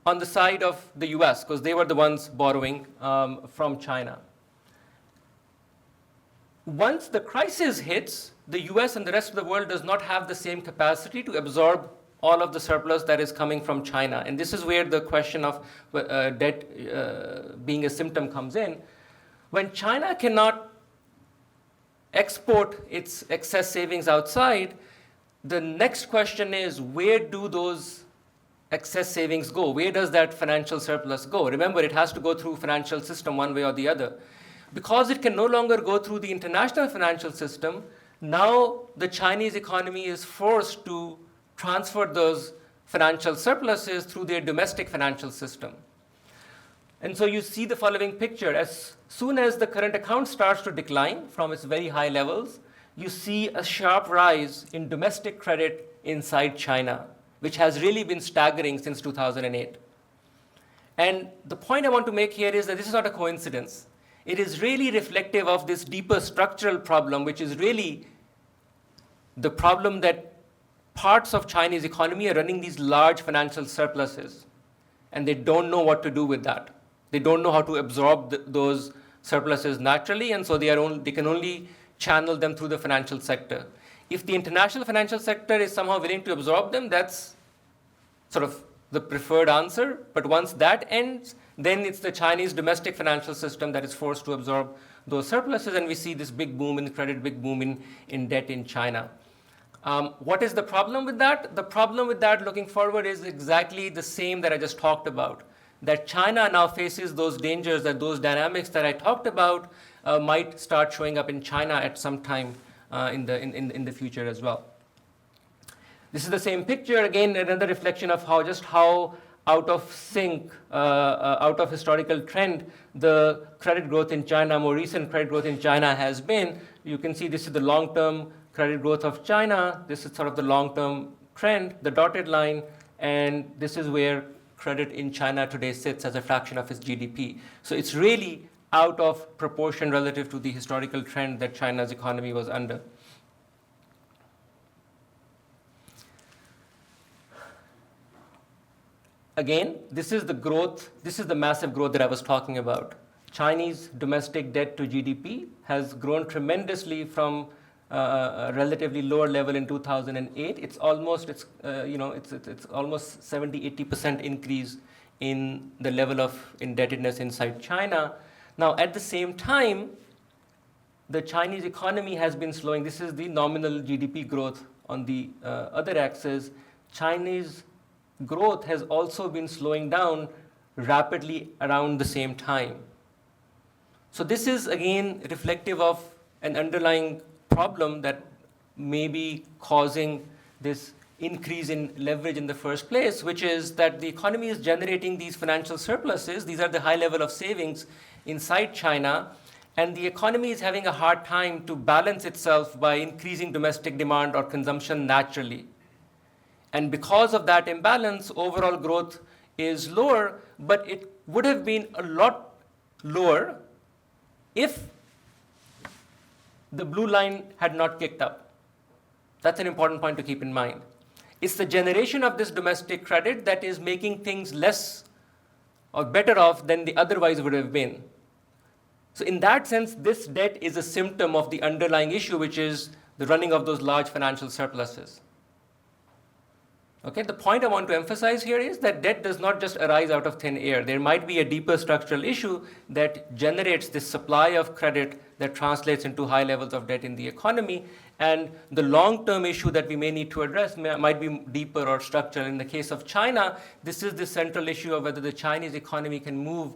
on the side of the US, because they were the ones borrowing from China. Once the crisis hits, the US and the rest of the world does not have the same capacity to absorb all of the surplus that is coming from China. And this is where the question of debt being a symptom comes in. When China cannot export its excess savings outside, the next question is, where do those excess savings go? Where does that financial surplus go? Remember, it has to go through financial system one way or the other. Because it can no longer go through the international financial system, now the Chinese economy is forced to transfer those financial surpluses through their domestic financial system. And so you see the following picture. As soon as the current account starts to decline from its very high levels, you see a sharp rise in domestic credit inside China, which has really been staggering since 2008. And the point I want to make here is that this is not a coincidence. It is really reflective of this deeper structural problem, which is really the problem that parts of Chinese economy are running these large financial surpluses, and they don't know what to do with that. They don't know how to absorb those surpluses naturally, and so they can only channel them through the financial sector. If the international financial sector is somehow willing to absorb them, that's sort of the preferred answer. But once that ends, then it's the Chinese domestic financial system that is forced to absorb those surpluses, and we see this big boom in credit, big boom in debt in China. What is the problem with that? The problem with that looking forward is exactly the same that I just talked about, that China now faces those dangers, that those dynamics that I talked about might start showing up in China at some time in the future as well. This is the same picture, again, another reflection of how out of sync, out of historical trend, the credit growth in China, more recent credit growth in China has been. You can see this is the long-term credit growth of China. This is sort of the long-term trend, the dotted line, and this is where credit in China today sits as a fraction of its GDP. So it's really out of proportion relative to the historical trend that China's economy was under. Again, this is the growth, this is the massive growth that I was talking about. Chinese domestic debt to GDP has grown tremendously from a relatively lower level in 2008. It's almost 70-80% increase in the level of indebtedness inside China. Now, at the same time, the Chinese economy has been slowing. This is the nominal GDP growth on the other axis. Chinese growth has also been slowing down rapidly around the same time. So this is again reflective of an underlying problem that may be causing this increase in leverage in the first place, which is that the economy is generating these financial surpluses. These are the high level of savings inside China, and the economy is having a hard time to balance itself by increasing domestic demand or consumption naturally. And because of that imbalance, overall growth is lower, but it would have been a lot lower if the blue line had not kicked up. That's an important point to keep in mind. It's the generation of this domestic credit that is making things less or better off than they otherwise would have been. So in that sense, this debt is a symptom of the underlying issue, which is the running of those large financial surpluses. Okay, the point I want to emphasize here is that debt does not just arise out of thin air. There might be a deeper structural issue that generates this supply of credit that translates into high levels of debt in the economy. And the long-term issue that we may need to address might be deeper or structural. In the case of China, this is the central issue of whether the Chinese economy can move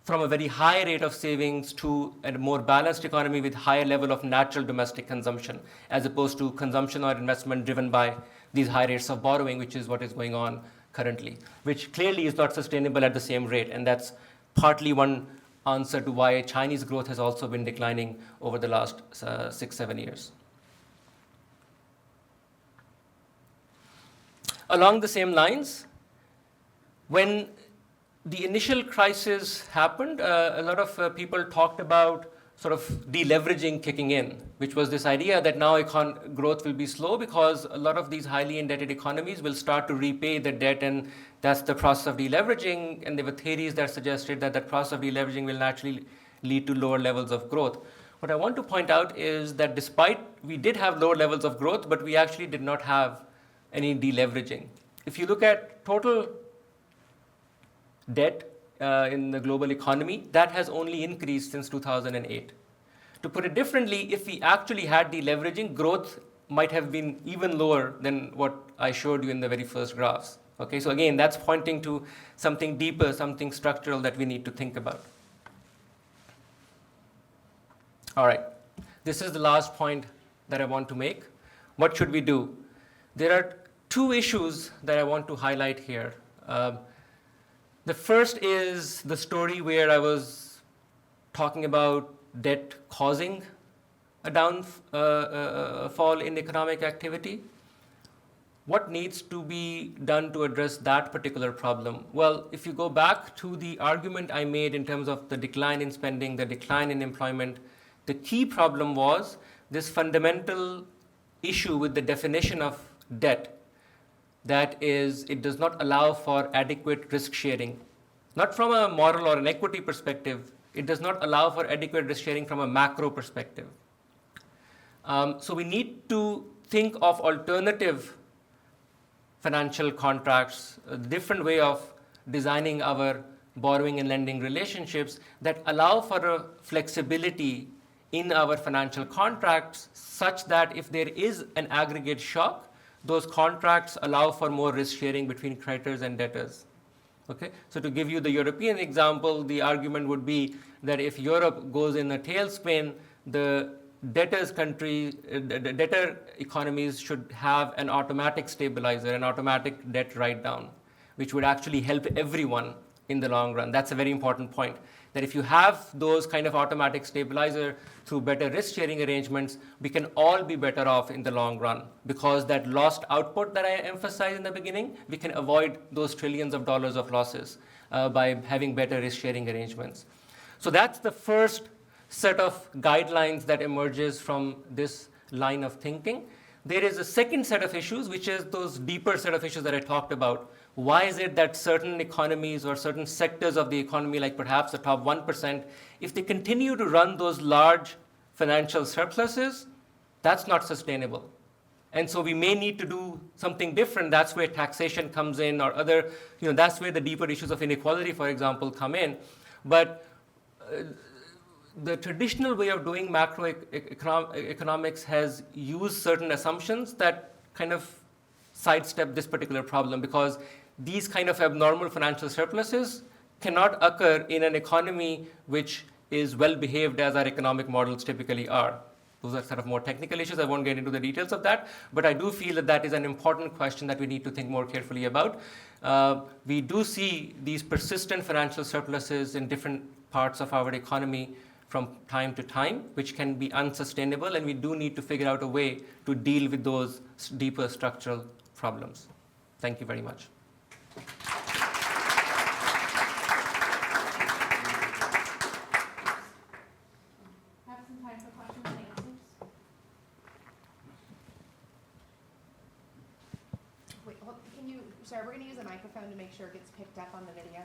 from a very high rate of savings to a more balanced economy with higher level of natural domestic consumption, as opposed to consumption or investment driven by these high rates of borrowing, which is what is going on currently, which clearly is not sustainable at the same rate. And that's partly one answer to why Chinese growth has also been declining over the last 6-7 years. Along the same lines, when the initial crisis happened, a lot of people talked about sort of deleveraging kicking in, which was this idea that now growth will be slow because a lot of these highly indebted economies will start to repay the debt, and that's the process of deleveraging. And there were theories that suggested that the process of deleveraging will naturally lead to lower levels of growth. What I want to point out is that despite we did have lower levels of growth, but we actually did not have any deleveraging. If you look at total debt in the global economy, that has only increased since 2008. To put it differently, if we actually had deleveraging, growth might have been even lower than what I showed you in the very first graphs. Okay, so again, that's pointing to something deeper, something structural that we need to think about. All right, this is the last point that I want to make. What should we do? There are two issues that I want to highlight here. The first is the story where I was talking about debt causing a downfall in economic activity. What needs to be done to address that particular problem? Well, if you go back to the argument I made in terms of the decline in spending, the decline in employment, the key problem was this fundamental issue with the definition of debt. That is, it does not allow for adequate risk sharing. Not from a moral or an equity perspective, it does not allow for adequate risk sharing from a macro perspective. So we need to think of alternative financial contracts, a different way of designing our borrowing and lending relationships that allow for a flexibility in our financial contracts such that if there is an aggregate shock, those contracts allow for more risk sharing between creditors and debtors. Okay? So to give you the European example, the argument would be that if Europe goes in a tailspin, the debtor economies should have an automatic stabilizer, an automatic debt write-down, which would actually help everyone in the long run. That's a very important point, that if you have those kind of automatic stabilizer through better risk-sharing arrangements, we can all be better off in the long run, because that lost output that I emphasized in the beginning, we can avoid those trillions of dollars of losses by having better risk-sharing arrangements. So that's the first set of guidelines that emerges from this line of thinking. There is a second set of issues, which is those deeper set of issues that I talked about. Why is it that certain economies or certain sectors of the economy, like perhaps the top 1%, if they continue to run those large financial surpluses, that's not sustainable. And so we may need to do something different. That's where taxation comes in, or other, that's where the deeper issues of inequality, for example, come in. But the traditional way of doing macroeconomics has used certain assumptions that kind of sidestep this particular problem, because these kind of abnormal financial surpluses cannot occur in an economy which is well behaved as our economic models typically are. Those are sort of more technical issues. I won't get into the details of that, but I do feel that that is an important question that we need to think more carefully about. We do see these persistent financial surpluses in different parts of our economy from time to time, which can be unsustainable, and we do need to figure out a way to deal with those deeper structural problems. Thank you very much. Have some time for questions and answers. Wait, sorry, we're going to use a microphone to make sure it gets picked up on the video.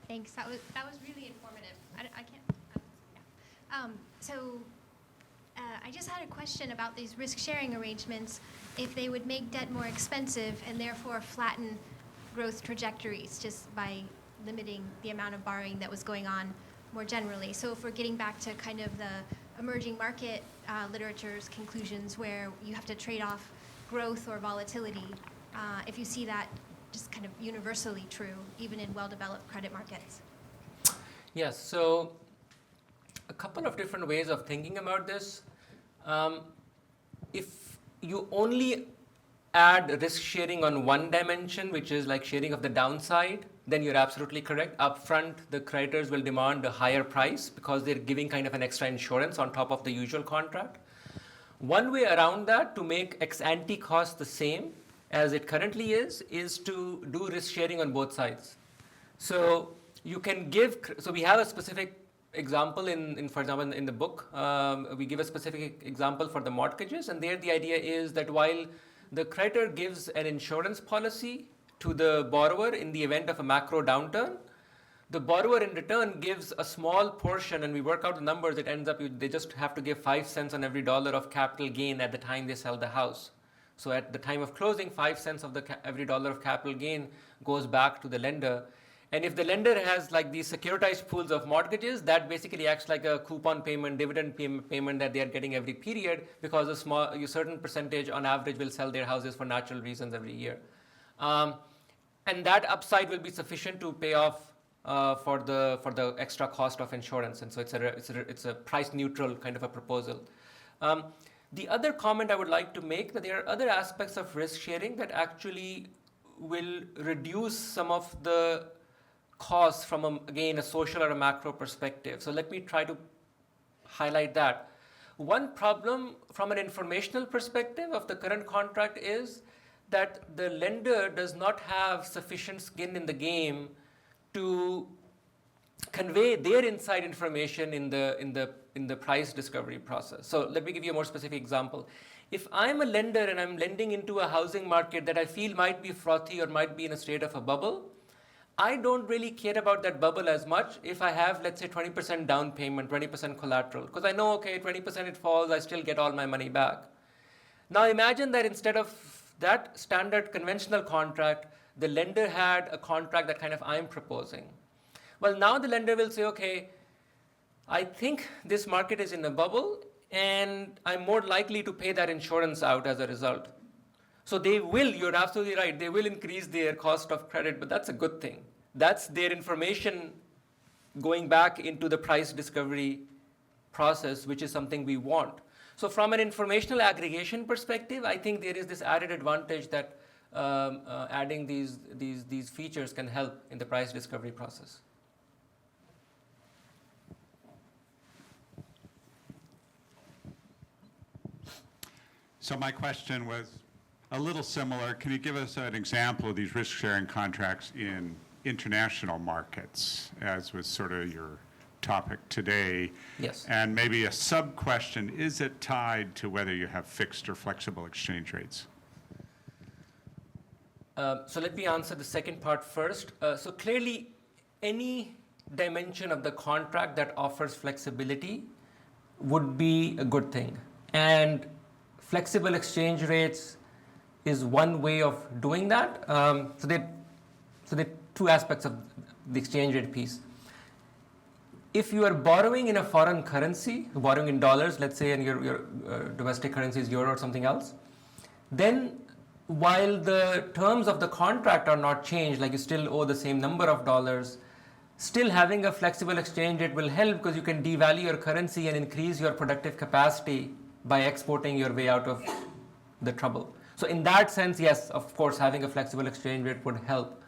Thanks. That was really informative. I can't. I just had a question about these risk-sharing arrangements. If they would make debt more expensive and therefore flatten growth trajectories just by limiting the amount of borrowing that was going on more generally. So if we're getting back to kind of the emerging market literature's conclusions where you have to trade off growth or volatility, if you see that just kind of universally true, even in well-developed credit markets. Yes, so a couple of different ways of thinking about this. If you only add risk sharing on one dimension, which is like sharing of the downside, then you're absolutely correct. Upfront, the creditors will demand a higher price because they're giving kind of an extra insurance on top of the usual contract. One way around that to make ex ante cost the same as it currently is to do risk sharing on both sides. So you can give, so we have a specific example for example, in the book, we give a specific example for the mortgages, and there the idea is that while the creditor gives an insurance policy to the borrower in the event of a macro downturn, the borrower in return gives a small portion, and we work out the numbers, it ends up, they just have to give 5 cents on every dollar of capital gain at the time they sell the house. So at the time of closing, 5 cents of every dollar of capital gain goes back to the lender. And if the lender has like these securitized pools of mortgages, that basically acts like a coupon payment, dividend payment that they are getting every period, because a certain percentage on average will sell their houses for natural reasons every year. And that upside will be sufficient to pay off for the extra cost of insurance. And so it's a price neutral kind of a proposal. The other comment I would like to make, that there are other aspects of risk sharing that actually will reduce some of the costs from, again, a social or a macro perspective. So let me try to highlight that. One problem from an informational perspective of the current contract is that the lender does not have sufficient skin in the game to convey their inside information in the price discovery process. So let me give you a more specific example. If I'm a lender and I'm lending into a housing market that I feel might be frothy or might be in a state of a bubble, I don't really care about that bubble as much if I have, let's say, 20% down payment, 20% collateral, because I know, okay, 20% it falls, I still get all my money back. Now imagine that instead of that standard conventional contract, the lender had a contract that kind of I'm proposing. Well, now the lender will say, okay, I think this market is in a bubble and I'm more likely to pay that insurance out as a result. So they will, you're absolutely right, they will increase their cost of credit, but that's a good thing. That's their information going back into the price discovery process, which is something we want. So from an informational aggregation perspective, I think there is this added advantage that adding these features can help in the price discovery process. So my question was a little similar. Can you give us an example of these risk-sharing contracts in international markets, as was sort of your topic today? Yes. And maybe a sub-question, is it tied to whether you have fixed or flexible exchange rates? So let me answer the second part first. So clearly, any dimension of the contract that offers flexibility would be a good thing. And flexible exchange rates is one way of doing that. So there are two aspects of the exchange rate piece. If you are borrowing in a foreign currency, borrowing in dollars, let's say, and your domestic currency is euro or something else, then while the terms of the contract are not changed, like you still owe the same number of dollars, still having a flexible exchange rate will help, because you can devalue your currency and increase your productive capacity by exporting your way out of the trouble. So in that sense, yes, of course, having a flexible exchange rate would help.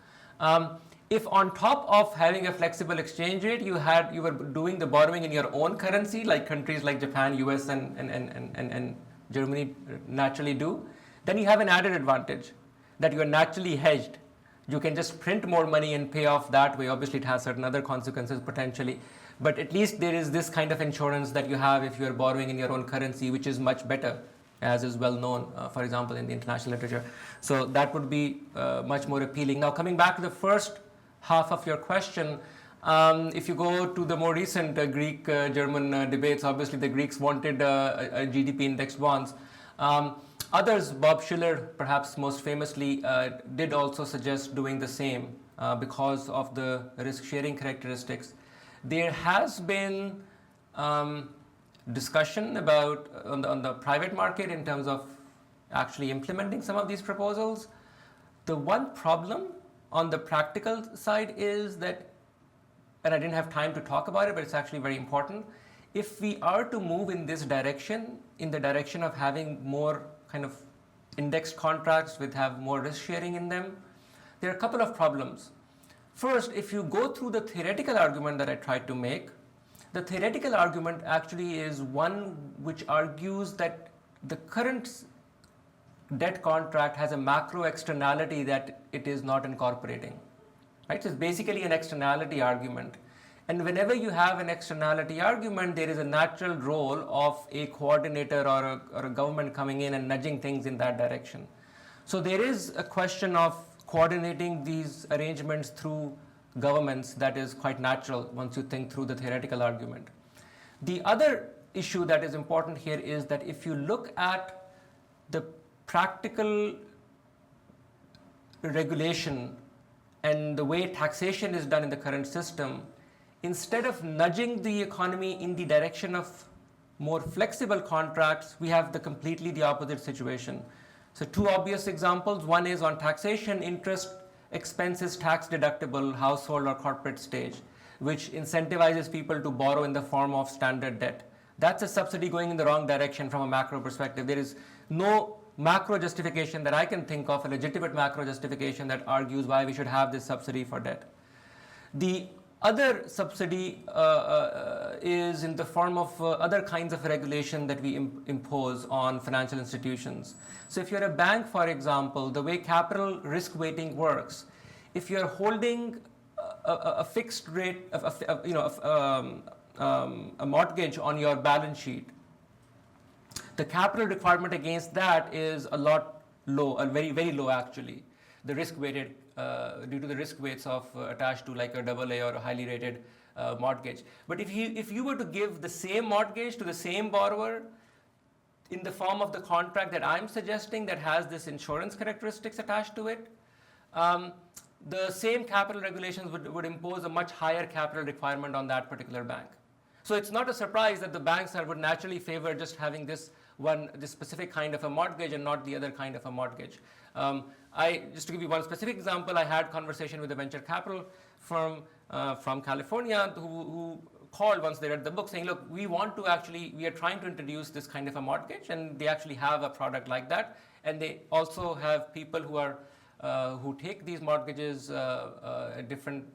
If on top of having a flexible exchange rate, you were doing the borrowing in your own currency, like countries like Japan, US, and Germany naturally do, then you have an added advantage that you are naturally hedged. You can just print more money and pay off that way. Obviously, it has certain other consequences potentially, but at least there is this kind of insurance that you have if you are borrowing in your own currency, which is much better, as is well known, for example, in the international literature. So that would be much more appealing. Now, coming back to the first half of your question, if you go to the more recent Greek-German debates, obviously the Greeks wanted a GDP indexed bonds. Others, Bob Schiller, perhaps most famously, did also suggest doing the same because of the risk-sharing characteristics. There has been discussion about on the private market in terms of actually implementing some of these proposals. The one problem on the practical side is that, and I didn't have time to talk about it, but it's actually very important. If we are to move in this direction, in the direction of having more kind of indexed contracts with have more risk sharing in them. There are a couple of problems. First, if you go through the theoretical argument that I tried to make, the theoretical argument actually is one which argues that the current debt contract has a macro externality that it is not incorporating. Right? So it's basically an externality argument. And whenever you have an externality argument, there is a natural role of a coordinator or a government coming in and nudging things in that direction. So there is a question of coordinating these arrangements through governments that is quite natural once you think through the theoretical argument. The other issue that is important here is that if you look at the practical regulation and the way taxation is done in the current system, instead of nudging the economy in the direction of more flexible contracts, we have completely the opposite situation. So two obvious examples. One is on taxation, interest expense is tax deductible household or corporate stage, which incentivizes people to borrow in the form of standard debt. That's a subsidy going in the wrong direction from a macro perspective. There is no macro justification that I can think of, a legitimate macro justification that argues why we should have this subsidy for debt. The other subsidy is in the form of other kinds of regulation that we impose on financial institutions. So if you're a bank, for example, the way capital risk weighting works, if you're holding a fixed rate, a mortgage on your balance sheet, the capital requirement against that is a lot low, very, very low actually. The risk weighted, due to the risk weights of attached to like a AA or a highly rated mortgage. But if you were to give the same mortgage to the same borrower in the form of the contract that I'm suggesting that has this insurance characteristics attached to it, the same capital regulations would impose a much higher capital requirement on that particular bank. So it's not a surprise that the banks would naturally favor just having this specific kind of a mortgage and not the other kind of a mortgage. Just to give you one specific example, I had conversation with a venture capital firm from California who called once they read the book saying, look, we are trying to introduce this kind of a mortgage, and they actually have a product like that. And they also have people who take these mortgages at different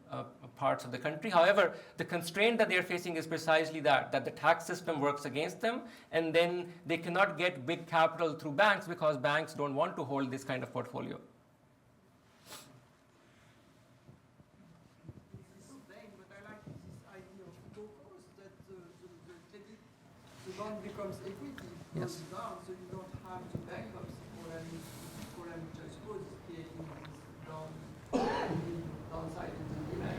parts of the country. However, the constraint that they're facing is precisely that the tax system works against them, and then they cannot get big capital through banks because banks don't want to hold this kind of portfolio. The bond becomes equity, Yes. goes down, so you don't have to bankruptcy problem, which I suppose is creating this downside in the demand.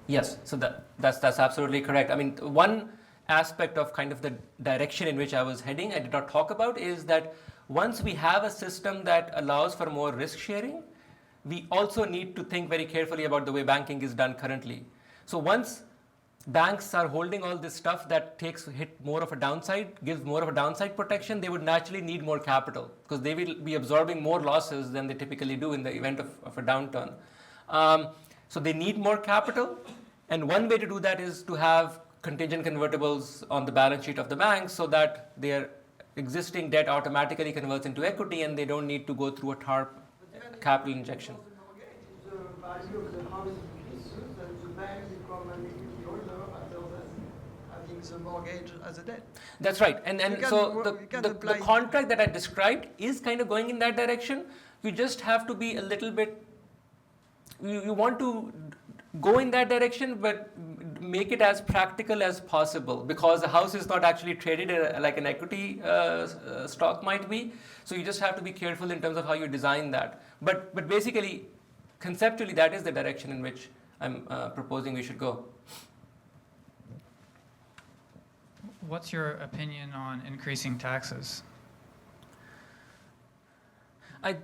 Yes, so that's absolutely correct. I mean, one aspect of kind of the direction in which I was heading, I did not talk about, is that once we have a system that allows for more risk sharing, we also need to think very carefully about the way banking is done currently. So once banks are holding all this stuff that hit more of a downside, gives more of a downside protection, they would naturally need more capital because they will be absorbing more losses than they typically do in the event of a downturn. So they need more capital, and one way to do that is to have contingent convertibles on the balance sheet of the bank so that their existing debt automatically converts into equity and they don't need to go through a TARP capital injection. The value of the house increases, and the bank become an equity holder rather than having the mortgage as a debt. That's right. And so the contract that I described is kind of going in that direction. You just have to be a little bit, you want to go in that direction, but make it as practical as possible because the house is not actually traded like an equity stock might be. So you just have to be careful in terms of how you design that. But basically, conceptually, that is the direction in which I'm proposing we should go. What's your opinion on increasing taxes? I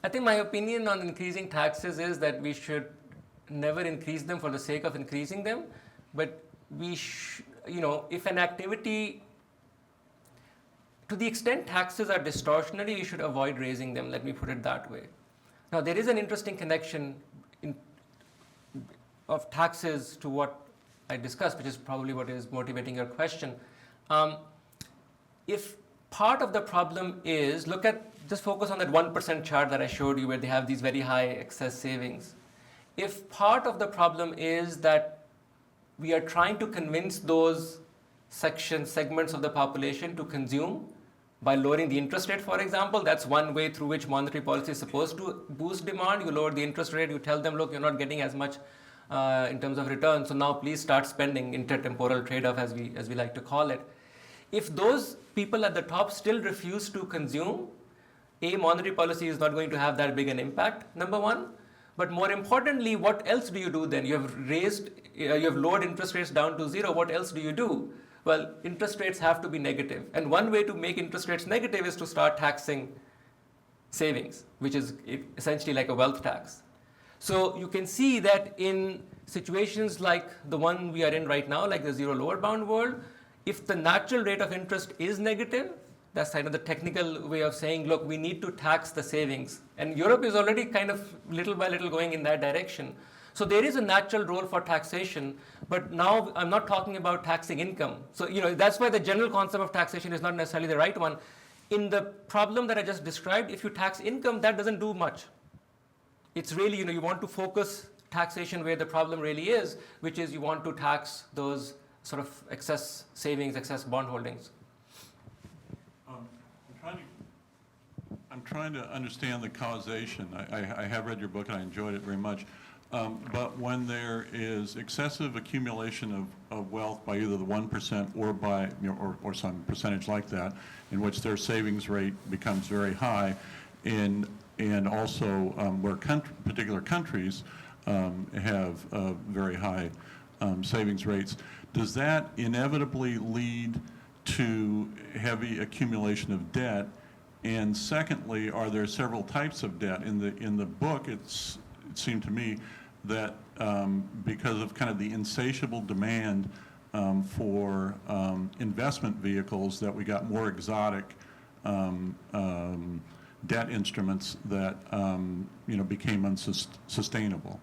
think my opinion on increasing taxes is that we should never increase them for the sake of increasing them, but if an activity, to the extent taxes are distortionary, you should avoid raising them, let me put it that way. Now, there is an interesting connection of taxes to what I discussed, which is probably what is motivating your question. If part of the problem is, just focus on that 1% chart that I showed you where they have these very high excess savings. If part of the problem is that we are trying to convince those segments of the population to consume by lowering the interest rate, for example, that's one way through which monetary policy is supposed to boost demand. You lower the interest rate, you tell them, look, you're not getting as much in terms of return, so now please start spending, intertemporal trade-off as we like to call it. If those people at the top still refuse to consume, monetary policy is not going to have that big an impact, number one. But more importantly, what else do you do then? You have lowered interest rates down to zero. What else do you do? Well, interest rates have to be negative. And one way to make interest rates negative is to start taxing savings, which is essentially like a wealth tax. So you can see that in situations like the one we are in right now, like the zero lower bound world, if the natural rate of interest is negative, that's kind of the technical way of saying, look, we need to tax the savings. And Europe is already kind of little by little going in that direction. So there is a natural role for taxation, but now I'm not talking about taxing income. So that's why the general concept of taxation is not necessarily the right one. In the problem that I just described, if you tax income, that doesn't do much. It's really, you want to focus taxation where the problem really is, which is you want to tax those sort of excess savings, excess bond holdings. I'm trying to understand the causation. I have read your book and I enjoyed it very much. But when there is excessive accumulation of wealth by either the 1% or by or some percentage like that, in which their savings rate becomes very high, and also where particular countries have very high savings rates, does that inevitably lead to heavy accumulation of debt? And secondly, are there several types of debt? In the book, it seemed to me that because of kind of the insatiable demand for investment vehicles, that we got more exotic debt instruments that became unsustainable.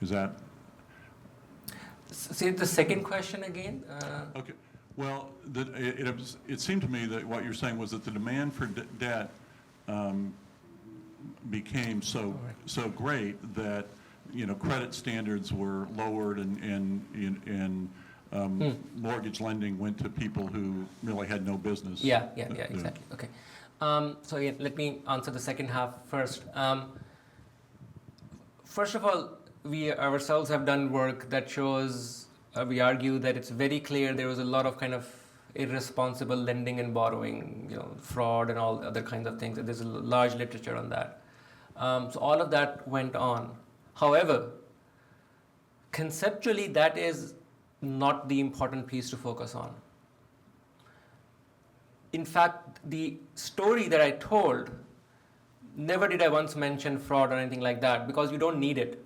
Is that? Say the second question again. Okay. Well, it seemed to me that what you're saying was that the demand for debt became so great that credit standards were lowered and mortgage lending went to people who really had no business. Yeah, exactly. Okay. So again, let me answer the second half first. First of all, we ourselves have done work that shows. We argue that it's very clear there was a lot of kind of irresponsible lending and borrowing, fraud and all other kinds of things. There's a large literature on that. So all of that went on. However, conceptually, that is not the important piece to focus on. In fact, the story that I told, never did I once mention fraud or anything like that, because you don't need it.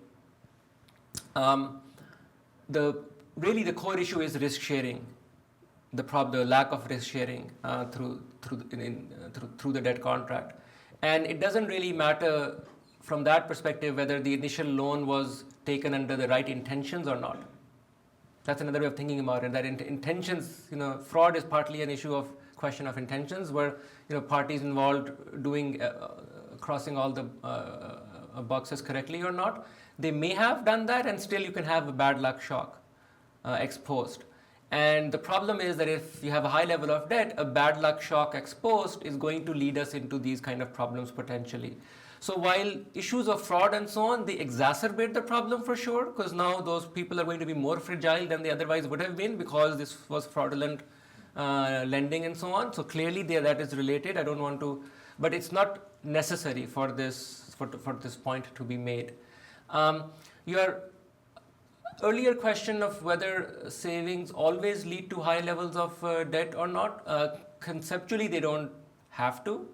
Really, the core issue is risk sharing, the lack of risk sharing through the debt contract, and it doesn't really matter from that perspective whether the initial loan was taken under the right intentions or not. That's another way of thinking about it. That intentions, fraud is partly an issue of question of intentions, where parties involved doing crossing all the boxes correctly or not. They may have done that, and still you can have a bad luck shock. Ex post. And the problem is that if you have a high level of debt, a bad luck shock ex post is going to lead us into these kind of problems potentially. So while issues of fraud and so on, they exacerbate the problem for sure, because now those people are going to be more fragile than they otherwise would have been because this was fraudulent lending and so on. So clearly that is related. I don't want to, but it's not necessary for this point to be made. Your earlier question of whether savings always lead to high levels of debt or not, conceptually they don't have to.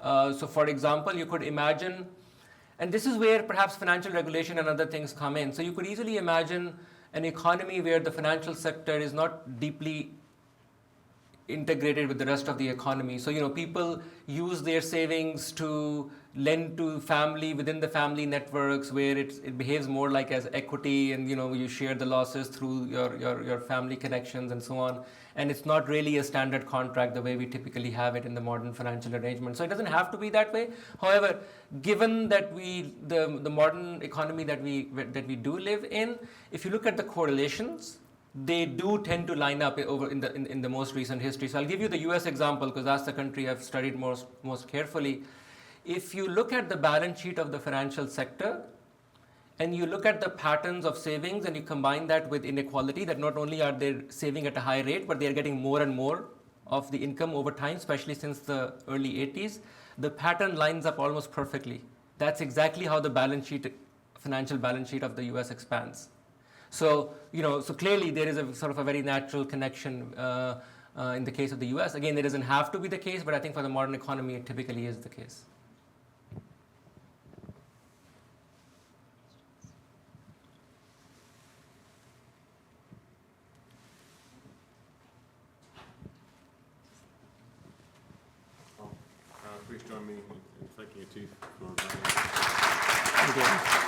So for example, you could imagine, and this is where perhaps financial regulation and other things come in. So you could easily imagine an economy where the financial sector is not deeply integrated with the rest of the economy. So people use their savings to lend to family within the family networks where it behaves more like as equity, and you share the losses through your family connections and so on. And it's not really a standard contract the way we typically have it in the modern financial arrangement. So it doesn't have to be that way. However, given that the modern economy that we do live in, if you look at the correlations, they do tend to line up over in the most recent history. So I'll give you the US example because that's the country I've studied most carefully. If you look at the balance sheet of the financial sector and you look at the patterns of savings and you combine that with inequality, that not only are they saving at a high rate, but they are getting more and more of the income over time, especially since the early 80s, the pattern lines up almost perfectly. That's exactly how the financial balance sheet of the US expands. So, so clearly there is a sort of a very natural connection in the case of the US. Again, it doesn't have to be the case, but I think for the modern economy, it typically is the case. Please join me in thanking Atif for